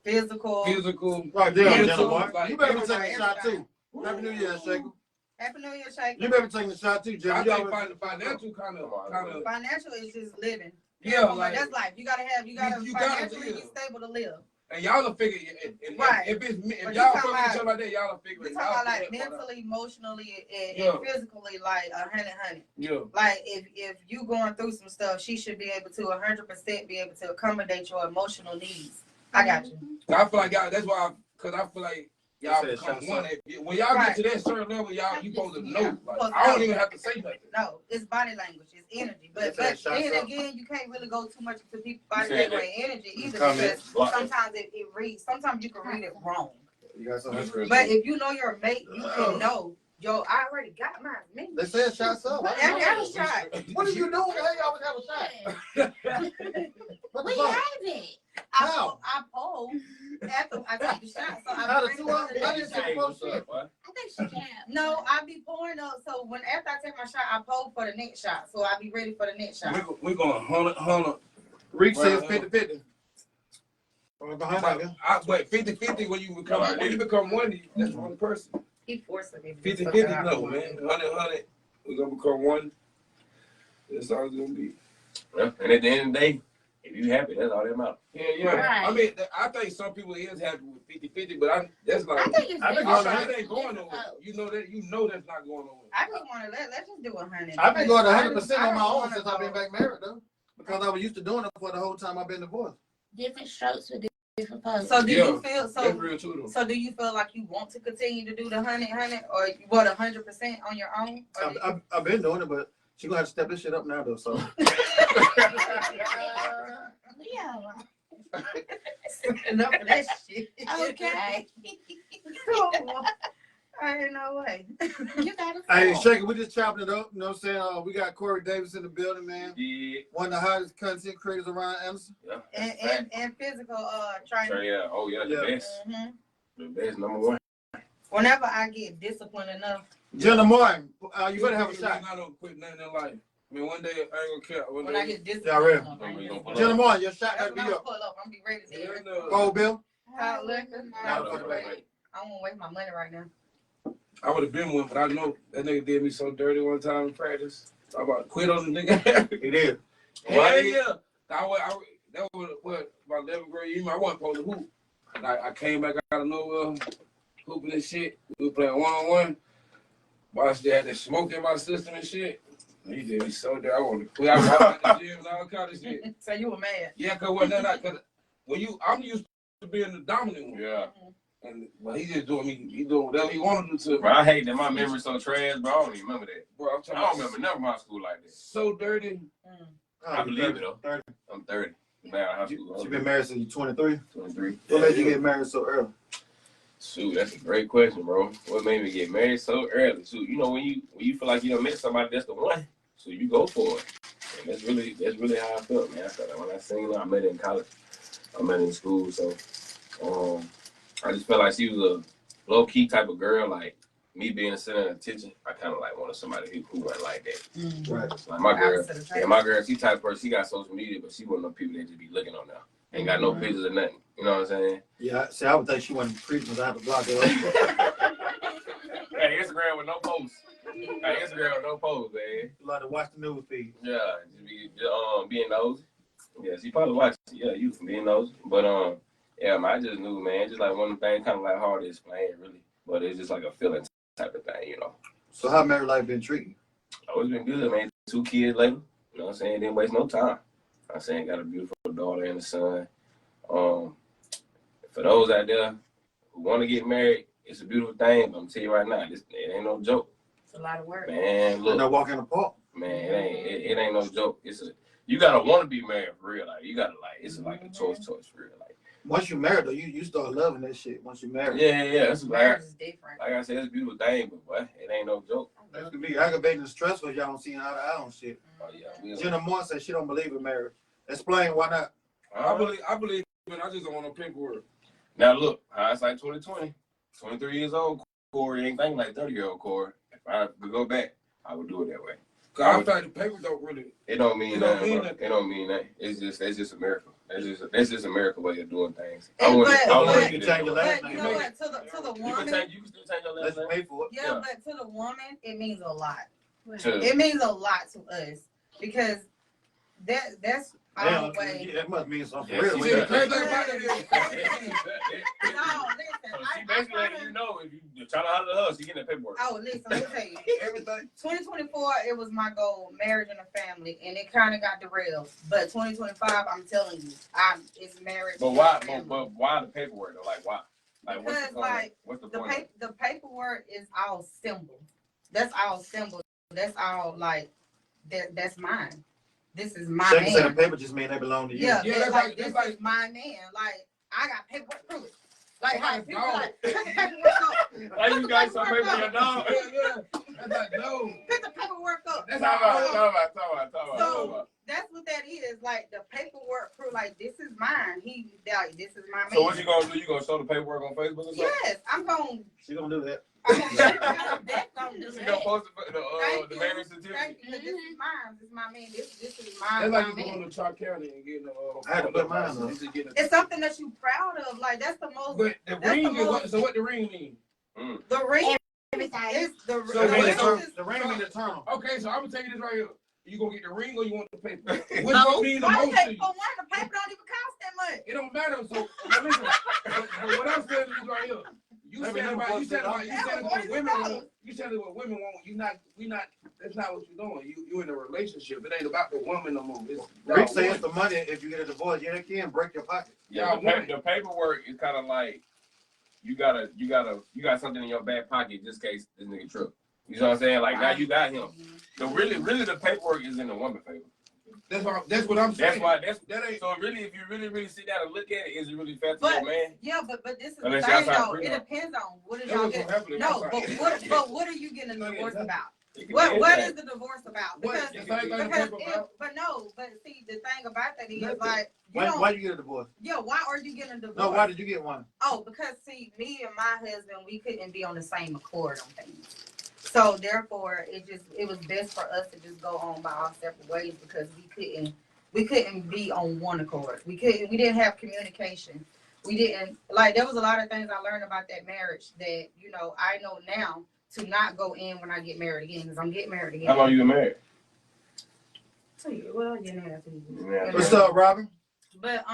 physical. physical. Right there, mental, gentlemen. like, You better be everything. taking a shot too. Happy New Year, Shaker. Happy New Year, Shake. You better be taking a shot too, I Jim. think financial kind of Financial is just living. yeah, like That's life. You gotta you gotta financially live. be stable to live. and y'all will figure it. And Right. If But y'all you fuck talking with each about- other like that, y'all will figure We it talk out. about like mentally, emotionally, and Yeah. physically, like 100. Yeah. Like if you going through some stuff, she should be able to 100% be able to accommodate your emotional needs. I got you. I feel like y'all. That's why. Cause I feel like y'all They said become shots one. up. When y'all Right. get to that certain level, y'all you supposed to know. Yeah. Like, I don't even have to say nothing. No, it's body language, it's energy. But They said shots then up. again, you can't really go too much into people's body said language and energy either Comment. because sometimes it reads. Sometimes you can read it wrong. You got something? That's real. But if you know your mate, you can know. Yo, I already got mine. Me. They said shots up. I got a shot. What are you doing? How you always have a shot? What the We fuck? have it. How? I polled after I took the shot. So How I'm the two of them? I ready didn't to see take the the post What's shit. up, boy? I think she can. No, I be pouring up. So when after I take my shot, I poll for the next shot. So I be ready for the next shot. We're going 100. Reek says Well, 50-50. From behind that. But 50-50 when you become one, that's one person. He forcing me. to do 50-50, something I no, don't man. want. 100, we're gonna become one. That's all it's gonna be. Yeah. And at the end of the day, if you happy, that's all that matters. Yeah. Right. I mean, I think some people is happy with 50-50, but that's I like, think it's I've been different. going it ain't going nowhere. Different. You know that's not going nowhere. I just want to let's just do 100. I've been going 100% I on my don't own wanna since I've been go- back married, though. Because I was used to doing it for the whole time I've been divorced. Different strokes for different folks. So do Yeah. you feel That's so? real too, though. So do you feel like you want to continue to do the 100, or you want 100% on your own? Or do you- I've been doing it, but she gonna have to step this shit up now, though. So Yeah. Enough of that shit. Okay. I ain't no way. You got it. hey, Shaker, we just chopping it up. You know what I'm saying? We got Corey Davis in the building, man. Yeah. One of the hottest content creators around Anderson. Yeah. And physical training. So, yeah. Oh, yeah. The Yeah. best. Mhm. The best, number one. Whenever I get disciplined enough, Jenna Martin, you better have a shot. I don't quit nothing in life. I mean, one day I ain't gonna care. when I get Yeah, real. disciplined enough, Gonna pull Jenna up. Martin, your shot that's gotta when be I'm up. pull up. I'm be ready to Yeah, hear. no. Cole Bill. Hot liquor. Nah, fuck about I don't want to waste my money right now. I would have been one, but I know that nigga did me so dirty one time in practice. I about to quit on the nigga. He did. Hell yeah. That was what about 11th grade. I wasn't supposed to hoop. And I came back out of nowhere, hooping and shit. We were playing 1-on-1. But I still had that smoke in my system and shit. He did me so dirty. I wanted to quit. I walked out the gym and all kind of shit. So you were mad? Yeah, cause when I'm used to being the dominant one. Yeah. And but he just doing me. He doing whatever he want to do to me. Bro, I hate that my memory's so trash, bro. I don't even remember that. Bro, I'm I talking don't about remember never my school like that. so dirty. I believe it though. 30. I'm 30. Man, out of high school. She been married since you 23. 23. What made you get married so early? Shoot, that's a great question, bro. What made me get married so early? Shoot, you know when you feel like you done met somebody, that's the one. So you go for it. And that's really how I felt, man. I felt like when I seen her, I met her in college. I met her in school, so I just felt like she was a low key type of girl. Like me being the center of attention, I kind of like wanted somebody who went like that. Right. Like my girl, my girl, she type of person. She got social media, but she wasn't no people that just be looking on now. Ain't got no pictures or nothing. You know what I'm saying? Yeah, see, I would think she wasn't creeping because I had to block her up. Hey, Instagram with no posts. Hey, Instagram with no posts, man. You like to watch the news feed. Yeah, just being nosy. Yeah, she probably watched it. Yeah, you from being nosy. But yeah, man, I just knew, man. Just like one of the things, kind of like hard to explain, really. But it's just like a feeling type of thing, you know. So how married life been treating? Always been good, man. 2 kids later. You know what I'm saying? Didn't waste no time. I'm saying got a beautiful daughter and a son. For those out there who want to get married, it's a beautiful thing. But I'm telling you right now, it ain't no joke. It's a lot of work. Man, Look. look, No walk in the park. man, it ain't no joke. You gotta want to be married for real. Like you gotta it's like a choice for real. Like Once you married though, you start loving that shit. Once you married. yeah. It's Marriage is different. like I said, it's a beautiful thing, but boy, it ain't no joke. That's gonna be aggravating and stressful if y'all don't see eye to eye on shit. Oh yeah, Jenna Moore said she don't believe in marriage. Explain why not. I believe, but I just don't want no paperwork. Now look, hindsight 2020, 23 years old, Corey ain't thinking like 30-year-old Corey. If I could go back, I would do it that way. Cause I feel like the paper don't really. It don't mean It don't nothing. mean Bro. nothing. It don't mean nothing. That's just a miracle. That's just a miracle way of doing things. I And want but- to You change your last But name. you know what? To the You woman, can still change your last Let's name. pay for it. yeah, Yeah. but to the woman, it means a lot. To- It means a lot to us because that's our Damn, way. that must mean something Yeah, real. she See, the said- crazy thing about it is, No, So listen. she basically letting you know if you try to holler at her, she getting that paperwork. Oh, listen, let me tell you. Everything. 2024, it was my goal, marriage and a family, and it kind of got derailed. But 2025, I'm telling you, it's marriage. But and why? a family. But why the paperwork? Though? Like why? Like what's the Because, point? like, What's the the point? the paperwork is all symbol. That's all symbol. That's all like that's mine. This is my Second set of man. paper just mean they belong to you. Yeah, Yeah, it's that's like like- this that's like- is my man. Like I got paperwork proof it. Like how That's people dog. like pick the paperwork up. Like you got some paper for your dog. yeah. That's like no. Pick the paperwork up. That's Talk how about. So that's what that is. Like the paperwork proof. Like this is mine. This is my man. So what you gonna do? You gonna show the paperwork on Facebook or something? Yes, I'm gonna. She gonna do that. I'm gonna That's gonna do You gonna that. post the Thank the you. marriage certificate? Thank you. This is mine. This is my man. This is mine. That's like my you man. going to Chalk County and getting I had to put mine up. It's something that you're proud of. Like that's the most. But the That's ring the is most- what? So what the ring mean? The ring Everything. is the So the when ring it's is- The ring mean eternal. Okay, so I'm gonna tell you this right here. You gonna get the ring or you want the paper? Which Both. one mean the Why most they, to you? for one, the paper don't even cost that much. It don't matter. So now listen. But what I'm saying is right here. You Maybe said never about posted it. what women want. You said what women want. We not. That's not what you're doing. You in a relationship. It ain't about the woman no more. It's Rick say it's the money. If you get a divorce, yeah, they can break your pocket. Yeah, the paperwork is kind of like you got something in your back pocket just in case this nigga trip. You know what I'm saying? Like now you got him. So really the paperwork is in the woman's favor. That's what I'm saying. That ain't so really. If you really sit down and look at it, is it really fair to But- your man? Yeah, but this is the Unless thing y'all sign though. It prenup. depends on what is That y'all was getting. gonna happen No, outside. but what are you getting a divorce about? It can What be what anything. is the divorce about? What? Because The same thing the because paper if, about? but see the thing about that is Nothing. like you Why don't. you get a divorce? Yeah, why are you getting a divorce? No, why did you get one? Oh, because see, me and my husband, we couldn't be on the same accord on things. So therefore, it was best for us to just go on by our separate ways because we couldn't be on one accord. We didn't have communication. we didn't like. There was a lot of things I learned about that marriage that I know now to not go in when I get married again because I'm getting married again. How long you been married? 2 years. Well, yeah, now 2 years. Yeah. What's up, Robin? But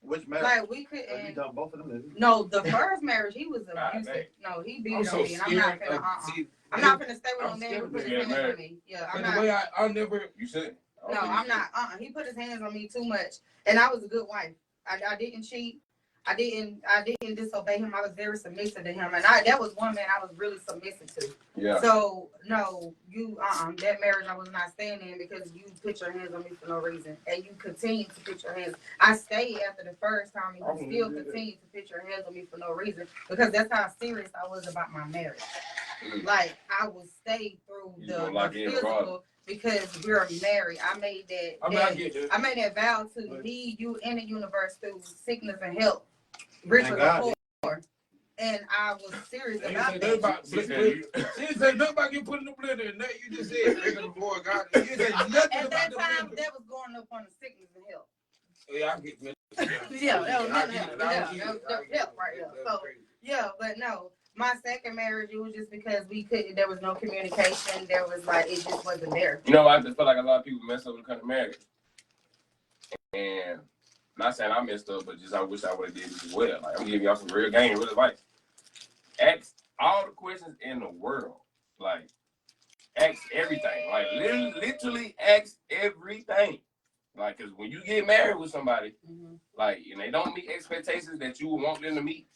Which marriage? like we Have you couldn't. done both of them? Didn't you? No, the first marriage he was Ah, abusive. dang. No, he beat I'm on so me, and I'm not scared. finna. See, I'm not finna stay with I'm no man who scared put to his get hands on married. me. Yeah, but I'm the not. way I never. You should. No, I'm not. He put his hands on me too much, and I was a good wife. I didn't cheat. I didn't disobey him. I was very submissive to him, and that was one man I was really submissive to. Yeah. So no, you that marriage I was not staying in because you put your hands on me for no reason, and you continue to put your hands. I stayed after the first time, and you still continue to put your hands on me for no reason because that's how serious I was about my marriage. Like I would stay through You the gonna lock in physical regardless. because we're married. I made that. I mean, I get that. I made that vow to lead you in the universe through sickness and health, rich or Thank God. poor. And I was serious They about ain't say nothing that. about She said you- she didn't say nothing about getting put in the blender. And that you just said regular before God. You didn't say nothing At about that the time, blender. that was going up on the sickness and health. Yeah, I get that. Yeah, that was I mental get health. it. I Yeah, get it. that was I get health it. right there. That's So, crazy. yeah, but no, my second marriage, it was just because we couldn't, there was no communication. There was like, it just wasn't there. You know, I just feel like a lot of people mess up when it comes to marriage. And not saying I messed up, but just I wish I would have did this as well. Like I'm giving y'all some real game, real advice. Ask all the questions in the world. Like ask everything. Like literally ask everything. Like, cause when you get married with somebody, like, and they don't meet expectations that you would want them to meet,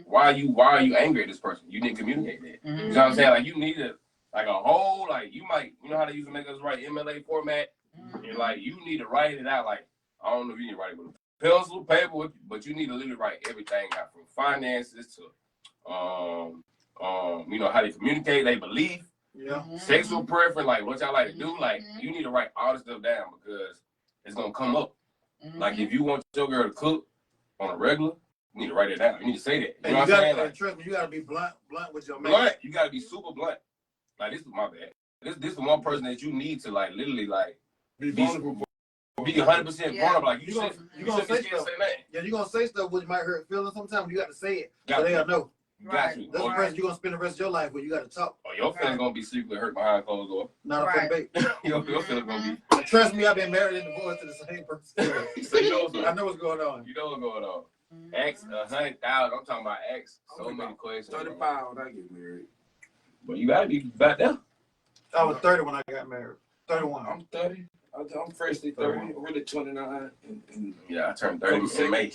why are you angry at this person? You didn't communicate that. You know what I'm saying? Like you need a whole, like you know how they used to make us write MLA format? And like you need to write it out. Like, I don't know if you need to write it with a pencil, paper, but you need to literally write everything out from finances to you know, how they communicate, they belief, Yeah. sexual preference, like what y'all like to do. Like you need to write all this stuff down because it's gonna come up. Like if you want your girl to cook on a regular, you need to write it down. You need to say that. You And know you what I'm saying? gotta, Like, trust me, you gotta be blunt with your man. blunt. You gotta be super blunt. Like this is my bad. This is one person that you need to like literally like Be vulnerable. be 100% vulnerable. Like you gonna shouldn't say be scared to stuff. say nothing. Yeah, you're gonna say stuff which might hurt feelings sometimes. You gotta say it. Got So you. they'll know. Got you. That's the Or, person you're gonna spend the rest of your life with. You gotta talk. or your feelings gonna be secretly hurt behind closed doors. Not Right. a fake bait. Your feelings gonna And trust me, I've been married and divorced to the same person. be. So you know I know what's going on. You know what's going on. Ask 100,000. I'm talking about ask so many questions. 35 when I get married. But you gotta be back there. I was 30 when I got married. 31. I'm 30. I'm freshly 30. I'm really 29. And Yeah, I turned 30 in May.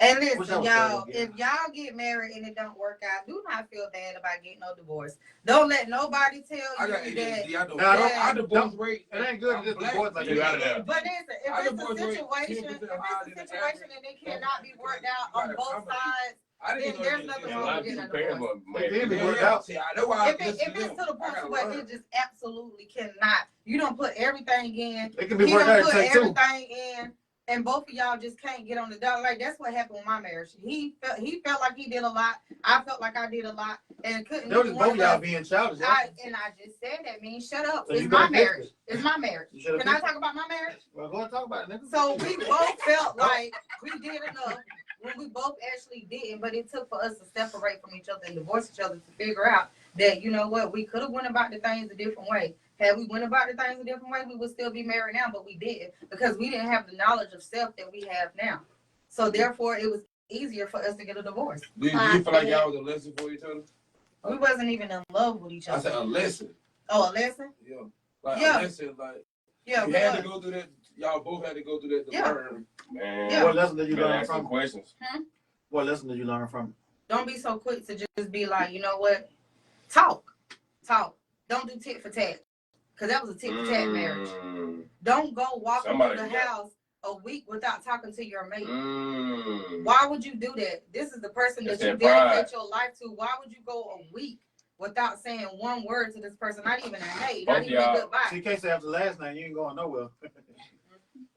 And Wish I listen, was y'all, thirty again. if y'all get married and it don't work out, do not feel bad about getting no divorce. Don't let nobody tell I you got that. ADHD. I don't. Now, I divorce rate. It ain't good to I'm just black. divorce like You gotta have. But listen, I if it's a divorce rate situation, 10% if it's higher a than the situation average. and it cannot be worked out on Right, both I'm a- sides, I didn't Then know there's you nothing did And a wrong lot with of getting people a parents divorce. It can be Yeah, worked yeah. out. See, that's why I if it's listen to the them. point I gotta where learn. it just absolutely cannot, you don't put everything in. It can be He worked don't out in put take two. everything in, and both of y'all just can't get on the dot. Like that's what happened with my marriage. He felt like he did a lot. I felt like I did a lot, and couldn't. That was neither just one both of y'all us- being childish. I just said that, man. Shut up. So It's you my could've fixed marriage. it. It's my marriage. You should've Can I fixed talk about my marriage? Well, go and talk about it, nigga. So we both felt like we did enough when we both actually didn't, but it took for us to separate from each other and divorce each other to figure out that, you know what, we could have went about the things a different way. Had we went about the things a different way, we would still be married now, but we didn't because we didn't have the knowledge of self that we have now. So therefore, it was easier for us to get a divorce. Do you feel like y'all was a lesson for each other? We wasn't even in love with each I said a other. lesson. Oh, a lesson? Yeah. Like Yeah. a lesson. Like Yeah, you we had to was. go through that. Y'all both had to go through that to Yeah. learn. Man, Yeah. What lesson did you better learn ask some from? questions. What lesson did you learn from? Don't be so quick to just be like, you know what? Talk. Don't do tit for tat. Because that was a tit for tat marriage. Don't go walking Somebody through the got- house a week without talking to your mate. Mm. Why would you do that? This is the person That's that you that pride. dedicate your life to. Why would you go a week without saying one word to this person? Not even a hey, not Both even a y'all. So goodbye. you can't say after the last name, you ain't going nowhere.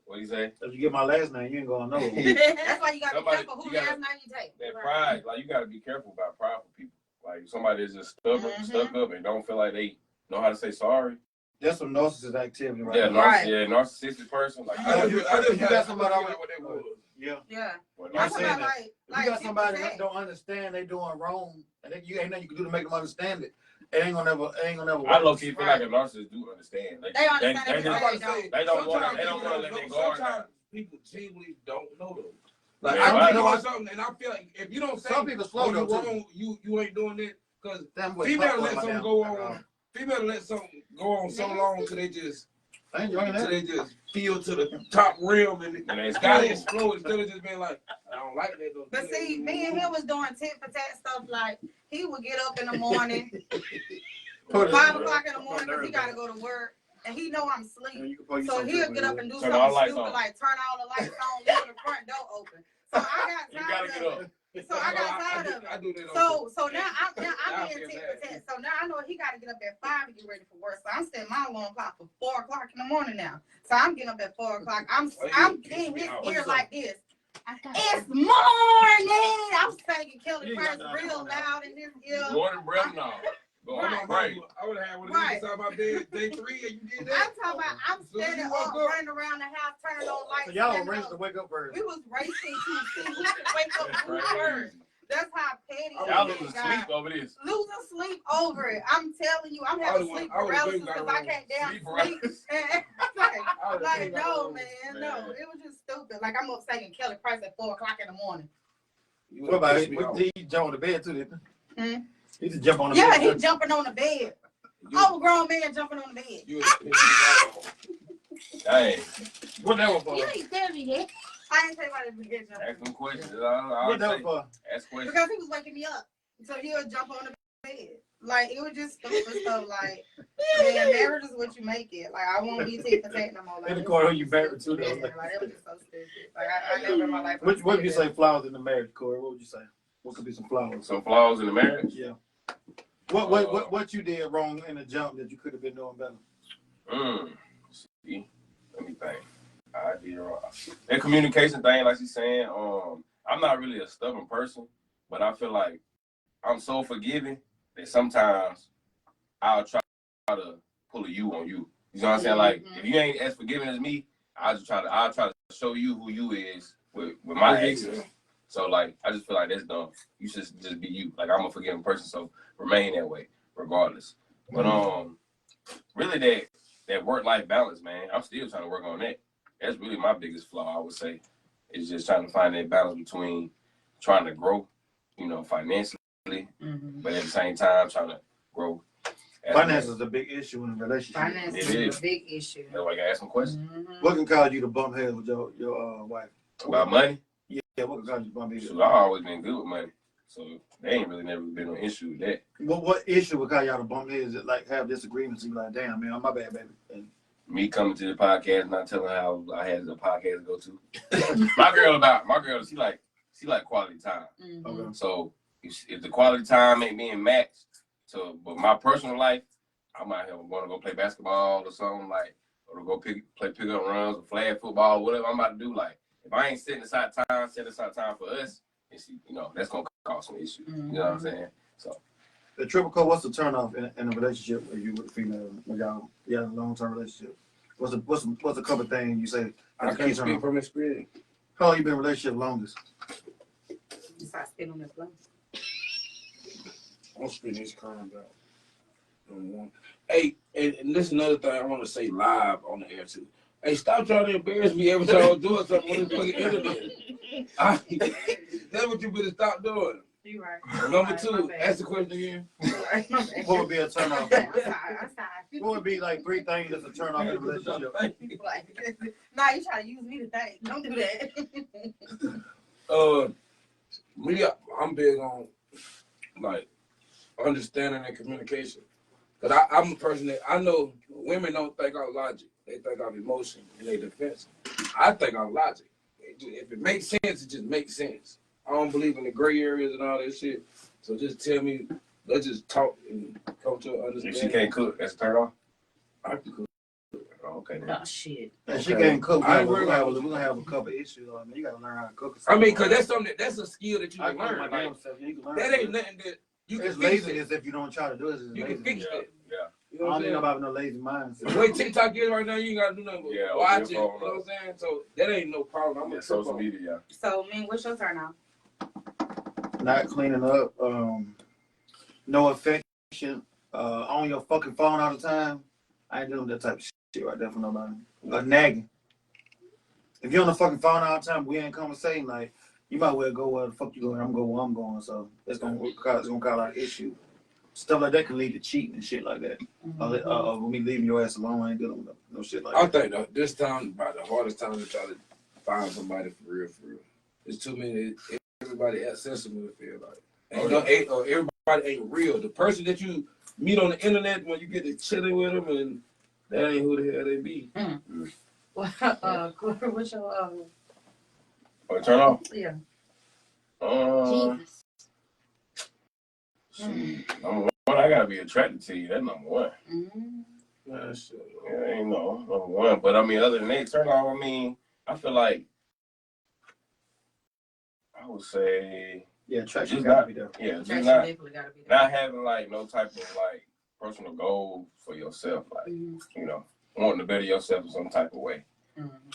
What do you say? If you get my last name, you ain't going nowhere. That's why you gotta be Somebody- careful who you gotta- last name you take. That pride, like you gotta be careful about prideful people. Like somebody that's just stubborn, Mhm. stuck up, and don't feel like they know how to say sorry. That's some narcissist activity right Yeah, there. Right. narcissistic person. Like I just- I just you got got somebody somebody always- what they was. Yeah. Yeah. Well, I'm I'm talking saying about that. If you got somebody that 10%. don't understand they doing wrong, and you ain't nothing you can do to make them understand it, it ain't gonna never I work. low key feel like a narcissist do understand. They understand They, it, just, but I'm about to they say, they don't want sometimes to. They don't people want to let know. their guard down. Sometimes people genuinely don't know though. Like Man, I I be know doing I- something, and I feel like if you don't say Some people slow you though, too. wrong, you ain't doing it because Damn boy, female popcorn let in my something damn- go on. Female let something go on so long till they just I ain't drinking that. feel to the top rim and And they gotta explode. explode instead of just being like, I don't like that though. But see, me and him was doing tit for tat stuff. Like he would get up in the morning, 5 o'clock in the morning, because he gotta go to work, and he know I'm asleep. You can pour you So some he'll too, get man. up and do Turn all something lights stupid on. like turn all the lights on, leave the front door open. So I You got gotta tired get of up. it. So I got tired of I it. do that. So now I'm I being feel tit bad. for tat. So now I know he got to get up at 5 to get ready for work. So I'm setting my alarm clock for 4 o'clock in the morning now. So I'm getting up at 4 o'clock. I'm in his ear like this. I got It's morning. I'm singing Kelly You Price ain't got real that loud in his ear. Morning breath now. Going Right. right. I would have had one of Right. these inside my bed day 3 and you did I'm that. talking about I'm So you standing woke up, up? running around the house, turning on lights. So y'all standing raised up. to wake up first. We was racing to see who could wake up who first. That's how petty Y'all it losing is, sleep guys. over this. Losing sleep over it. I'm telling you, I'm having sleep I would've paralysis been got because I around can't damn sleep sleep. like no, man, no. Man. It was just stupid. Like I'm up singing Kelly Price at 4 o'clock in the morning. What about it? He jump on the bed too, didn't he? Hmm? He just jump on the Yeah, bed. he jumping on the bed. Overgrown man jumping on the bed. Hey, what that was for? You ain't tell me that. I ain't say why this bed Ask jumping. them questions. I What that was say, for? ask questions. Because he was waking me up. So he'll jump on the bed. Like it was just stupid stuff. Like, man, marriage is what you make it. Like I won't be tit for tat no more. Like, In the it's corner, so you married too, though. stupid. Like it was just so stupid. Like I never in my life. What would you understood say flaws in the marriage, Corey? What would you say? What could be some flaws? Some flaws in the marriage. Yeah. What you did wrong in the jump that you could have been doing better? See, let me think. I did wrong. That communication thing, like she's saying, I'm not really a stubborn person, but I feel like I'm so forgiving that sometimes I'll try to pull a you on you. You know what I'm saying? Like if you ain't as forgiving as me, I'll try to show you who you is with my actions. So like I just feel like that's dumb. You should just be you. Like I'm a forgiving person, so remain that way, regardless. But really that work-life balance, man, I'm still trying to work on that. That's really my biggest flaw, I would say. Is just trying to find that balance between trying to grow, financially, but at the same time trying to grow. Finance is a big issue in a relationship. Finance It is is. a big issue. That's why I gotta ask some questions What can cause you to bump heads with your wife? about money. Yeah, what can cause you to bump heads? Shoot, I've always been good with money, so they ain't really never been an issue with that. What issue would cause y'all to bump heads? Like have disagreements and be like, damn man, my bad, baby. And Me coming to the podcast, not telling her how I had a podcast to go to. my girl, she like quality time. okay. So if the quality time ain't being matched to, but my personal life, I might have want to go play basketball or something like, or to go play pickup runs or flag football, whatever I'm about to do. Like if I ain't setting aside time for us, and she, that's gonna cause some issues. You know what I'm saying? So The triple code, what's the turnoff in a relationship with you with a female? When y'all in a long-term relationship? What's a couple things you say? I can't speak from experience. How long you been in a relationship longest? Just I spit on that floor. I'm spitting this current out. Hey, and this is another thing I want to say live on the air too. Hey, stop trying to embarrass me every time I'm doing something on this fucking internet. That's what you better stop doing. You right. Number My 2, bad. ask the question again. What would be a turnoff? I'm sorry. What would be like 3 things that's a turnoff in a relationship? Like, nah, you try to use me to think. Don't do that. Me, I'm big on like understanding and communication. Cause I'm a person that I know women don't think out logic; they think out emotion and they defense. I think out logic. If it makes sense, it just makes sense. I don't believe in the gray areas and all that shit. So just tell me, let's just talk and come to an if understanding. she can't cook, that's a turn off. I can cook. Okay. Then. Oh shit. And she can't cook. I ain't We're worried gonna about have a couple issues. I mean, you gotta learn how to cook. I mean, cause that's something that's a skill that you I can can learn learn. myself. You can learn. That ain't nothing that you can It's fix laziness it. if you don't try to do it. It's You can laziness. fix it. Yeah. You I know what don't I'm need saying? nobody with no lazy minds. The way TikTok is right now, you ain't gotta do nothing but Yeah, watch open it. You your know phone what I'm saying? So that ain't no problem. I'm Yeah, a social trip media, yeah. So, man, what's your turn now? Not cleaning up, no affection, on your fucking phone all the time. I ain't doing that type of shit right there for nobody. Nagging. If you're on the fucking phone all the time, we ain't conversating, like, you might well go where the fuck you going, I'm going where I'm going, so it's gonna cause a lot of issues. Stuff like that can lead to cheating and shit like that. With me leaving your ass alone, I ain't dealing with no shit like I that. think this time about the hardest time to try to find somebody for real, for real. There's too many. Everybody accessible. It feel like or everybody ain't real. The person that you meet on the internet when you get to chilling with them, and that ain't who the hell they be. What's your Oh, turn off? yeah. Jesus. Number one, I gotta be attracted to you. That's number one. Man, shit. Yeah, ain't no number one. But I mean, other than that, turn off, I mean, I feel like I would say Yeah, attraction just gotta not be there. yeah, just Attraction not definitely gotta be there. not having like no type of like personal goal for yourself, like you know, wanting to better yourself in some type of way.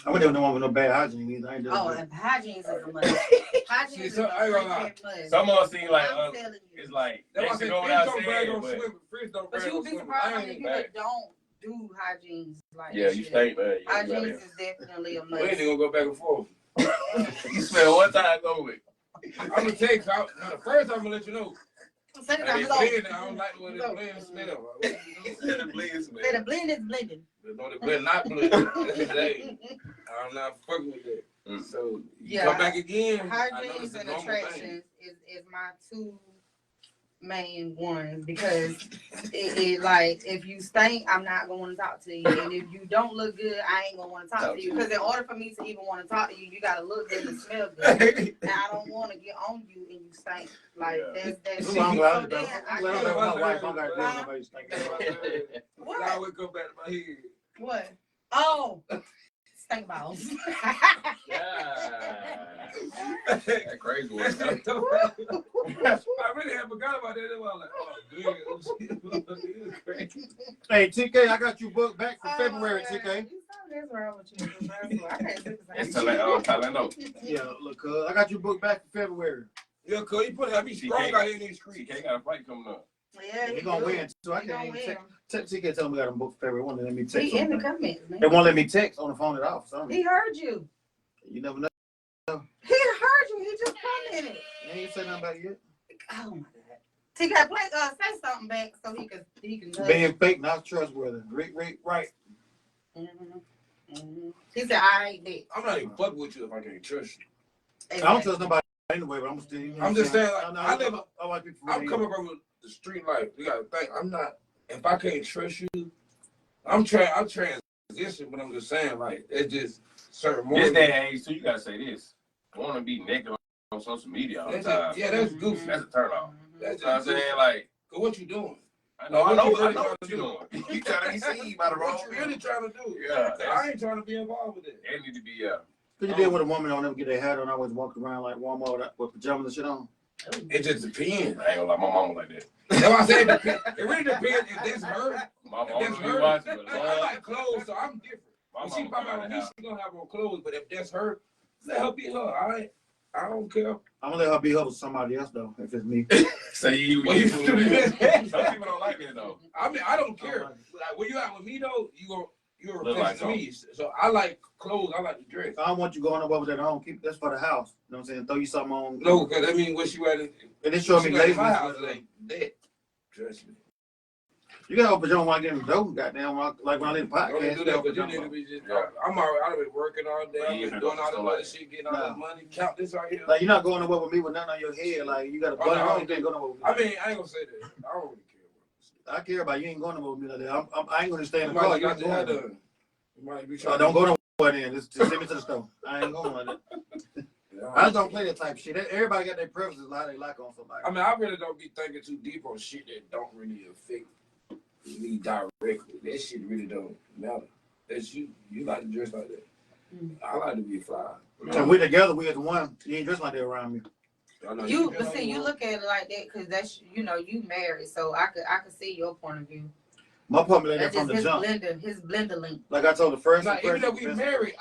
I wouldn't no one with no bad hygiene either. I ain't doing Oh, that. and hygiene is a must. Hygiene See, is so, a I ain't gonna lie. freaking must. Some of us seem like I'm telling you. it's like That's why I they said go fish without don't brag saying, on but swimming. Fish don't But brag you on would be swimming. surprised how I many ain't people bad. don't do hygiene like yeah, that you shit. stink, man. Hygiene is definitely a We ain't must. even gonna go back and forth. You spend one time go with. I'm gonna take out. Now, the first time I'm gonna let you know. Second Hey, time, it's go. Blend, I don't like the way Go. the blend smell. What you doing? Let it bleed, Say the blend is blended. No, the blend not blend. Hey, I'm not fucking with that. So you Yeah, come back again. I know Hygiene it's a and normal thing. attractions is my two main ones because it like if you stink, I'm not gonna want to talk to you, and if you don't look good, I ain't gonna want to talk to you. Because in order for me to even want to talk to you, you gotta look good and smell good, and I don't want to get on you and you stink. Like that's. I'm glad then I'm glad I'm my wife. I gotta deal with nobody stinking. What? Now we go back to my head. What? Oh, stink balls. That crazy one. I really had forgot about that. I was like, oh, good. Crazy. Hey, TK, I got you booked back for February, Oh, TK. That's wrong with you. I can't do the It's same. Talendo. Yeah, look, I got you booked back for February. Yeah, cuz you put to be strong out here in these streets. TK got a fight coming up. Yeah, He gonna win, so I He can't gonna even win. TK told me I got him booked for February. Won't let me text. He in the on comments, They man. won't let me text on the phone at all. So He heard you. you never know. He heard you. He just commented. He ain't said nothing about it yet. Oh my god. TK, play, say something back so he can. Being fake, not trustworthy. Right. He said, "I ain't bitch." I'm not even fucking with you if I can't trust you. I don't trust nobody anyway, but I'm still. You know I'm just saying, like, I like people. I'm coming from the street life. You gotta think, I'm not, if I can't trust you, I'm transition, but I'm just saying, like, it's just certain more. This day and age, too, you gotta say this. I want to be naked on social media all the time. Yeah, that's goofy. That's a turn off. That's You know what I'm saying? Like, Cause what you doing? I know What what you you're doing. You trying to be seen by the wrong What you really trying to do? Yeah, I ain't trying to be involved with it. They need to be, Cause you did with a woman don't ever get their hat on. I always walk around like Walmart with pajamas and shit on. It just depends. I ain't gonna lie, my mama like that. That's why I said it depends. It really depends if that's her. My If mama that's be her. watching, So but I like clothes, so I'm different. my When she mama buy come out my of the niece, house. she gonna have on clothes. But if that's her, let her be her. I don't care. I'm gonna let her be her with somebody else though, if it's me. Say you Well, you Some stupid. people don't like it though. I mean, I don't care. Like when you out with me though, you're a Look reflection like of me. So I like clothes. I like to dress. I don't want you going nowhere with that on. Keep that's for the house. You know what I'm saying? Throw you something on. No, because I mean, when she at And it show me my laziness. house, like that. Trust me. You got to pajama when I get in the door, goddamn. Like when I leave the Don't podcast. do that, but you need to be just. I'm already. I've been working all day. I've been doing all this other shit, getting all this money. Count this right here. Like you're not going nowhere with me with nothing on your head. Like you got a button on, you can't go nowhere with me. I mean, I ain't gonna say that. I don't really care. I care about you. Ain't going nowhere with me like that. I ain't gonna stay in the You car. might You got ain't your head going. done. You might be So trying. don't go nowhere then. Just send me to the store. I ain't going like that. I just don't play that type of shit. Everybody got their preferences, how they like on somebody. I mean, I really don't be thinking too deep on shit that don't really affect me directly. That shit really don't matter. That's you. You like to dress like that. I like to be fly. So we together, we as one. You ain't dressed like that around me. You look at it like that because that's you married, so I could see your point of view. My puppy like that That's from just the his jump. blender link. Like I told the first Now, even though we impression. married,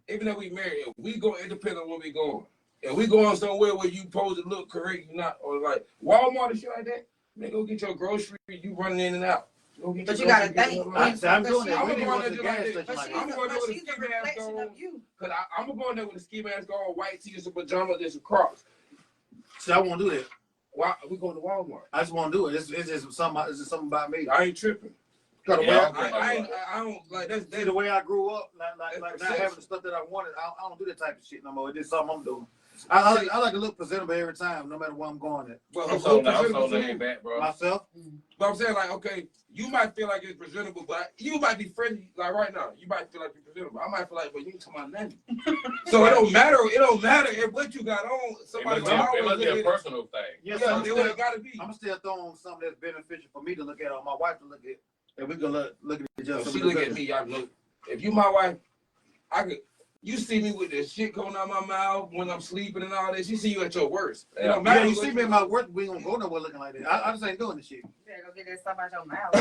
even though we married, if we go, it depends on where we going. If we going somewhere where you supposed to look correct, you not, or like Walmart and shit like that, man, go get your grocery, you running in and out. Go get But your you gotta grocery, think. get your- I'm doing that. I'm We going went there to the just like gas that. station But like she's that. I'm going there with a a ski mask reflection on. of you. Cause I'm going there with a ski mask on, white tee, and some pajamas, and some Crocs. See, I won't do that. Why we going to Walmart? I just won't do it. It's just something about me. I ain't tripping. Cause the way Yeah, I don't like that's see the way I grew up, like That's not perception. having the stuff that I wanted. I don't do that type of shit no more. It's just something I'm doing. I like to look presentable every time, no matter where I'm going at. But I'm so laid back, bro. Myself, But I'm saying, like, okay, you might feel like it's presentable, but you might be friendly, like right now. You might feel like you're presentable. I might feel like, but you ain't talking about nothing. So it don't matter. It don't matter if what you got on. It Somebody must will be a always look at it. personal thing. yes, Yeah, I'm they would still, gotta be. I'm still throwing something that's beneficial for me to look at, or my wife to look at, and we can look at it just. If she look at me, I know. If you my wife, I could. You see me with this shit coming out my mouth when I'm sleeping and all this. She see you at your worst. It don't matter. Yeah, you what see me in my work, we ain't gonna go nowhere looking like that. I just ain't doing this shit. You better go get that stuff out your mouth.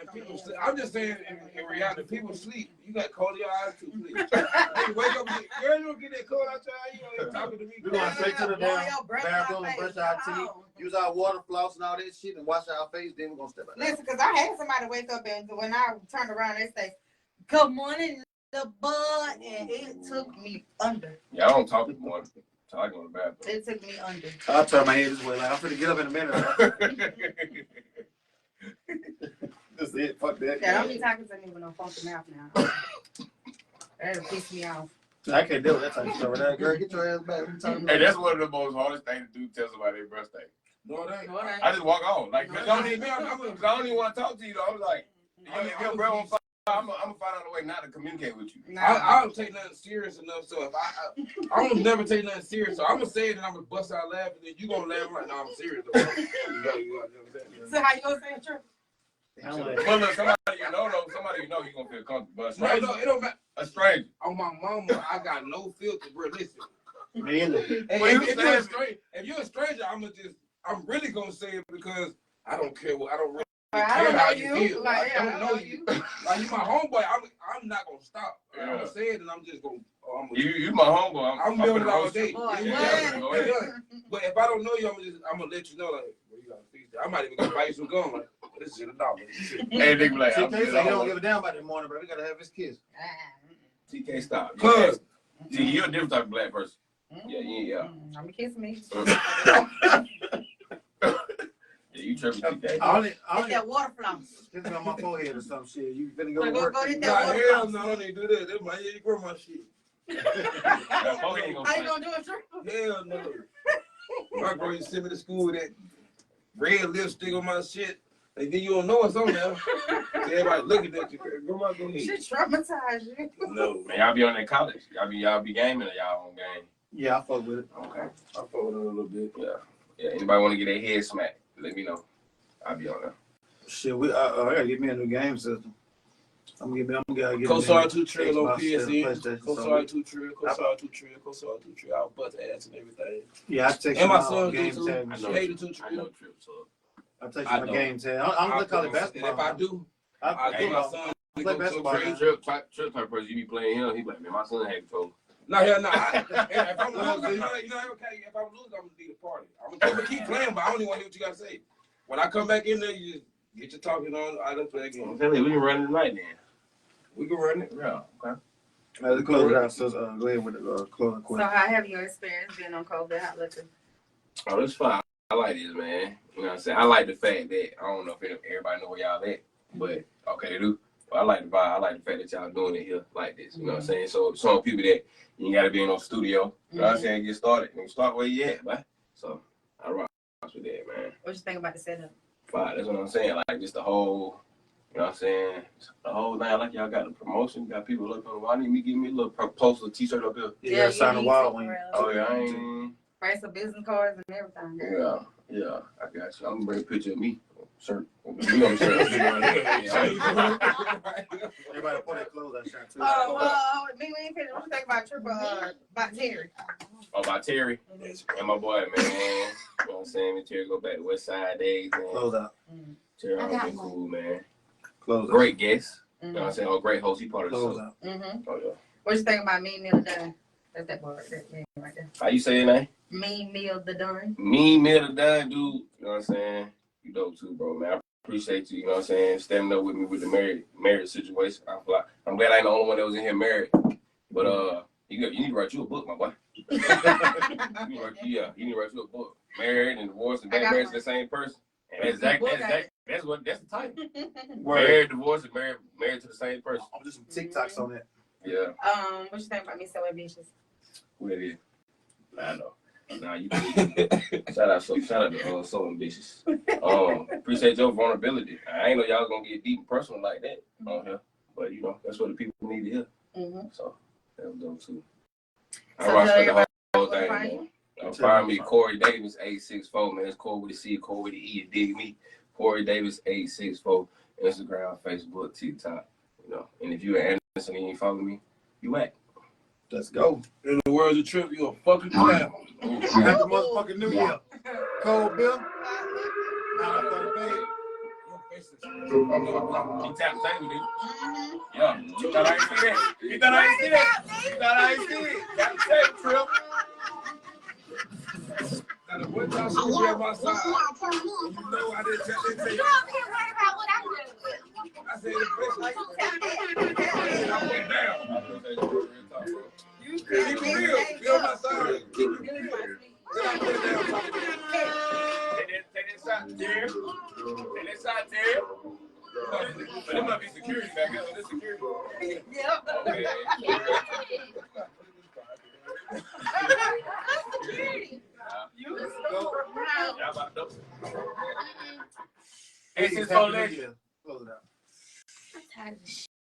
Man, people sleep. I'm just saying, in reality, people sleep. You got cold in your eyes too, please. Hey, wake up, girl, you don't get that cold out your eye. You ain't talking to me. We going straight to the Blow damn your breath bathroom in and my brush face. our Come teeth, on. use our water floss and all that shit, and wash our face. Then we're gonna step out. Listen, because I had somebody wake up and when I turned around, they say, "Good morning, the bud," and it took me under. Yeah, I don't talk to one. So I go to the bathroom. It took me under. I'll turn my head this way. Like I'm finna get up in a minute. That's it. Fuck that. Yeah, don't be talking to me with no funky mouth now. That'll piss me off. I can't deal with that type of stuff. That girl, get your ass back. What you talking Hey, about? that's one of the most hardest things to do. Tell somebody their birthday. No, it ain't. No, it ain't. I just walk on. Like, cause I don't even, Man, cause I don't even want to talk to you. Though. I was like, if your bro won't find, I'm gonna find out a way not to communicate with you. I don't take nothing serious enough, so if I almost never take nothing serious, so I'm gonna say it and I'm gonna bust out laughing, and you gonna laugh like, no, I'm serious. Though. So how you gonna say it, true? I'm like, But look, somebody you know, you gonna feel comfortable. But a No, stranger, no, it don't matter. a stranger. On my mama, I got no filter, bro. Listen, me either. hey, Well, if you're a stranger, I'm really gonna say it because I don't care what I don't really I don't care know how you you. feel. Like, I yeah, don't know you. Like you my homeboy, I'm not gonna stop. I'm Yeah. gonna say it and I'm just gonna. You my homeboy. I'm building finna all roast you. day. Boy, Yeah, what? go ahead. But if I don't know you, I'm gonna let you know, like, well, you gotta fix that. I might even go buy you some gum. Like, this shit $1. Hey, nigga, be like, I'm TK good. say he don't give a damn about that morning, bro. We gotta have his kiss. TK, stop. Cause See, you're a different type of black person. Yeah. I'm gonna kiss me. Yeah, you tripping, TK. I only Get that water floss. kiss me on my forehead or some shit. You finna go Go- to go- work. go hit nah, that water hell floss. no, I don't need to do that. That's my you grow my shit. That phone ain't gonna How you play. gonna do it, true? Hell no. My girl used to send me to school with that red lipstick on my shit. And then you don't know what's on there. Everybody looking at you. Go on, go ahead. She traumatized you. No. Man, y'all be on that college. Y'all be gaming or y'all on game? Yeah, I fuck with it. Okay. I fuck with her a little bit. Yeah. Anybody want to get their head smacked? Let me know. I'll be on there. Shit, I gotta get me a new game system. I'm gonna get Kosar 2 Trill on Xbox, PSN. PlayStation, Kosar 2 Trill. Kosar 2 Trill. Kosar 2 Trill. I'll bust ass and everything. Yeah, I take And my my son do game too. tag. I and know. shit. Hey, the 2 I know Trill. Trip, so. I take I my know. game tag. I don't call it basketball. And if I do, I I play get my son to play go to a basketball. trade. Trip type person, you be playing him, he be like, man, my son had control. No, hell no. If I'm losing, if I'm losing, I'm gonna leave the party. I'm gonna keep playing, but I don't even want to hear what you gotta say. When I come back in there, you just get your talking on. I don't play I'm again. telling you, we can run tonight then. We can run it. Yeah, okay. Let's close it out. So go ahead with the closing So question. how have your experience been on COVID? How looking? Oh, that's fine. I like this, man. You know what I'm saying? I like the fact that, I don't know if everybody know where y'all at, but okay, they do. But I like the vibe. I like the fact that y'all doing it here like this. You know what I'm saying? So some people that you ain't got to be in no studio. You know what I'm saying? Get started. You start where you at, man. So I rock with that, man. What you think about the setup? Fine. That's what I'm saying. Like just the whole, you know what I'm saying? The whole thing. Like y'all got the promotion. Got people looking on the wall. I need me give me a little poster t-shirt up here. Yeah, you sign a need wild to, one. bro. Oh yeah, I ain't. Price of business cards and everything. Yeah, I got you. I'm gonna bring a picture of me. Shirt. You know what I'm saying? Everybody put their clothes on shot too. Oh, well, me, we ain't finished. What you think about Triple, about Terry? Oh, by Terry and my boy, man. You know what I'm saying? Me and Terry go back to West Side days, man. Close out. Terry I got been one. cool, man. Close out. Great guest. You know Mhm. what I'm saying? Oh, great host. He part of the Close show. out. Mhm. Oh, yeah. What you think about Mean Meal the Done? That's that boy right there. Right there. How you say your name? Mean Meal the Done. Mean Mill the Done, dude. You know what I'm saying? You dope too, bro, man. I appreciate you, you know what I'm saying, standing up with me with the marriage situation. I'm glad I ain't the only one that was in here married. But you need to write you a book, my boy. You need to write you a book. Married and divorced and back married to the same person. And that's the title. Married, divorced, and married to the same person. I'm just some TikToks on that. Yeah. What you think about me so ambitious? Who that is? I know. Nah, you shout out to So Ambitious. Appreciate your vulnerability. I ain't know y'all gonna get deep and personal like that on here, but you know that's what the people need to hear. Mm-hmm. So that was dope too. I So rock tell with the whole everybody thing, what man. Find me Corey Davis 864, man. It's Corey with a C, Corey with a E. You dig me? Corey Davis 864. Instagram, Facebook, TikTok. You know, and if you're an Anderson and you ain't follow me, you whack. Let's go. In the words of Trip, you a fucking clown. Happy motherfucking New Year. Cold Bill. Nah, for the baby. He tapped the table, dude. Yeah. You thought I ain't see that? You thought I ain't see that? You thought I ain't see it? Got the table, Trip. Now, what y'all should be on my side? You know I didn't say. You over here worried about what I'm doing. I said the best like I put down. You Keep it real. Be on my side. Keep it real. Then I put it down. Take that shot, Terry. Take that shot, Terry. But there might be security back there. There's security. Yep. Okay. You Y'all about to Hey, It's Happy so New legend. Year. Close it out. I'm tired of this shit.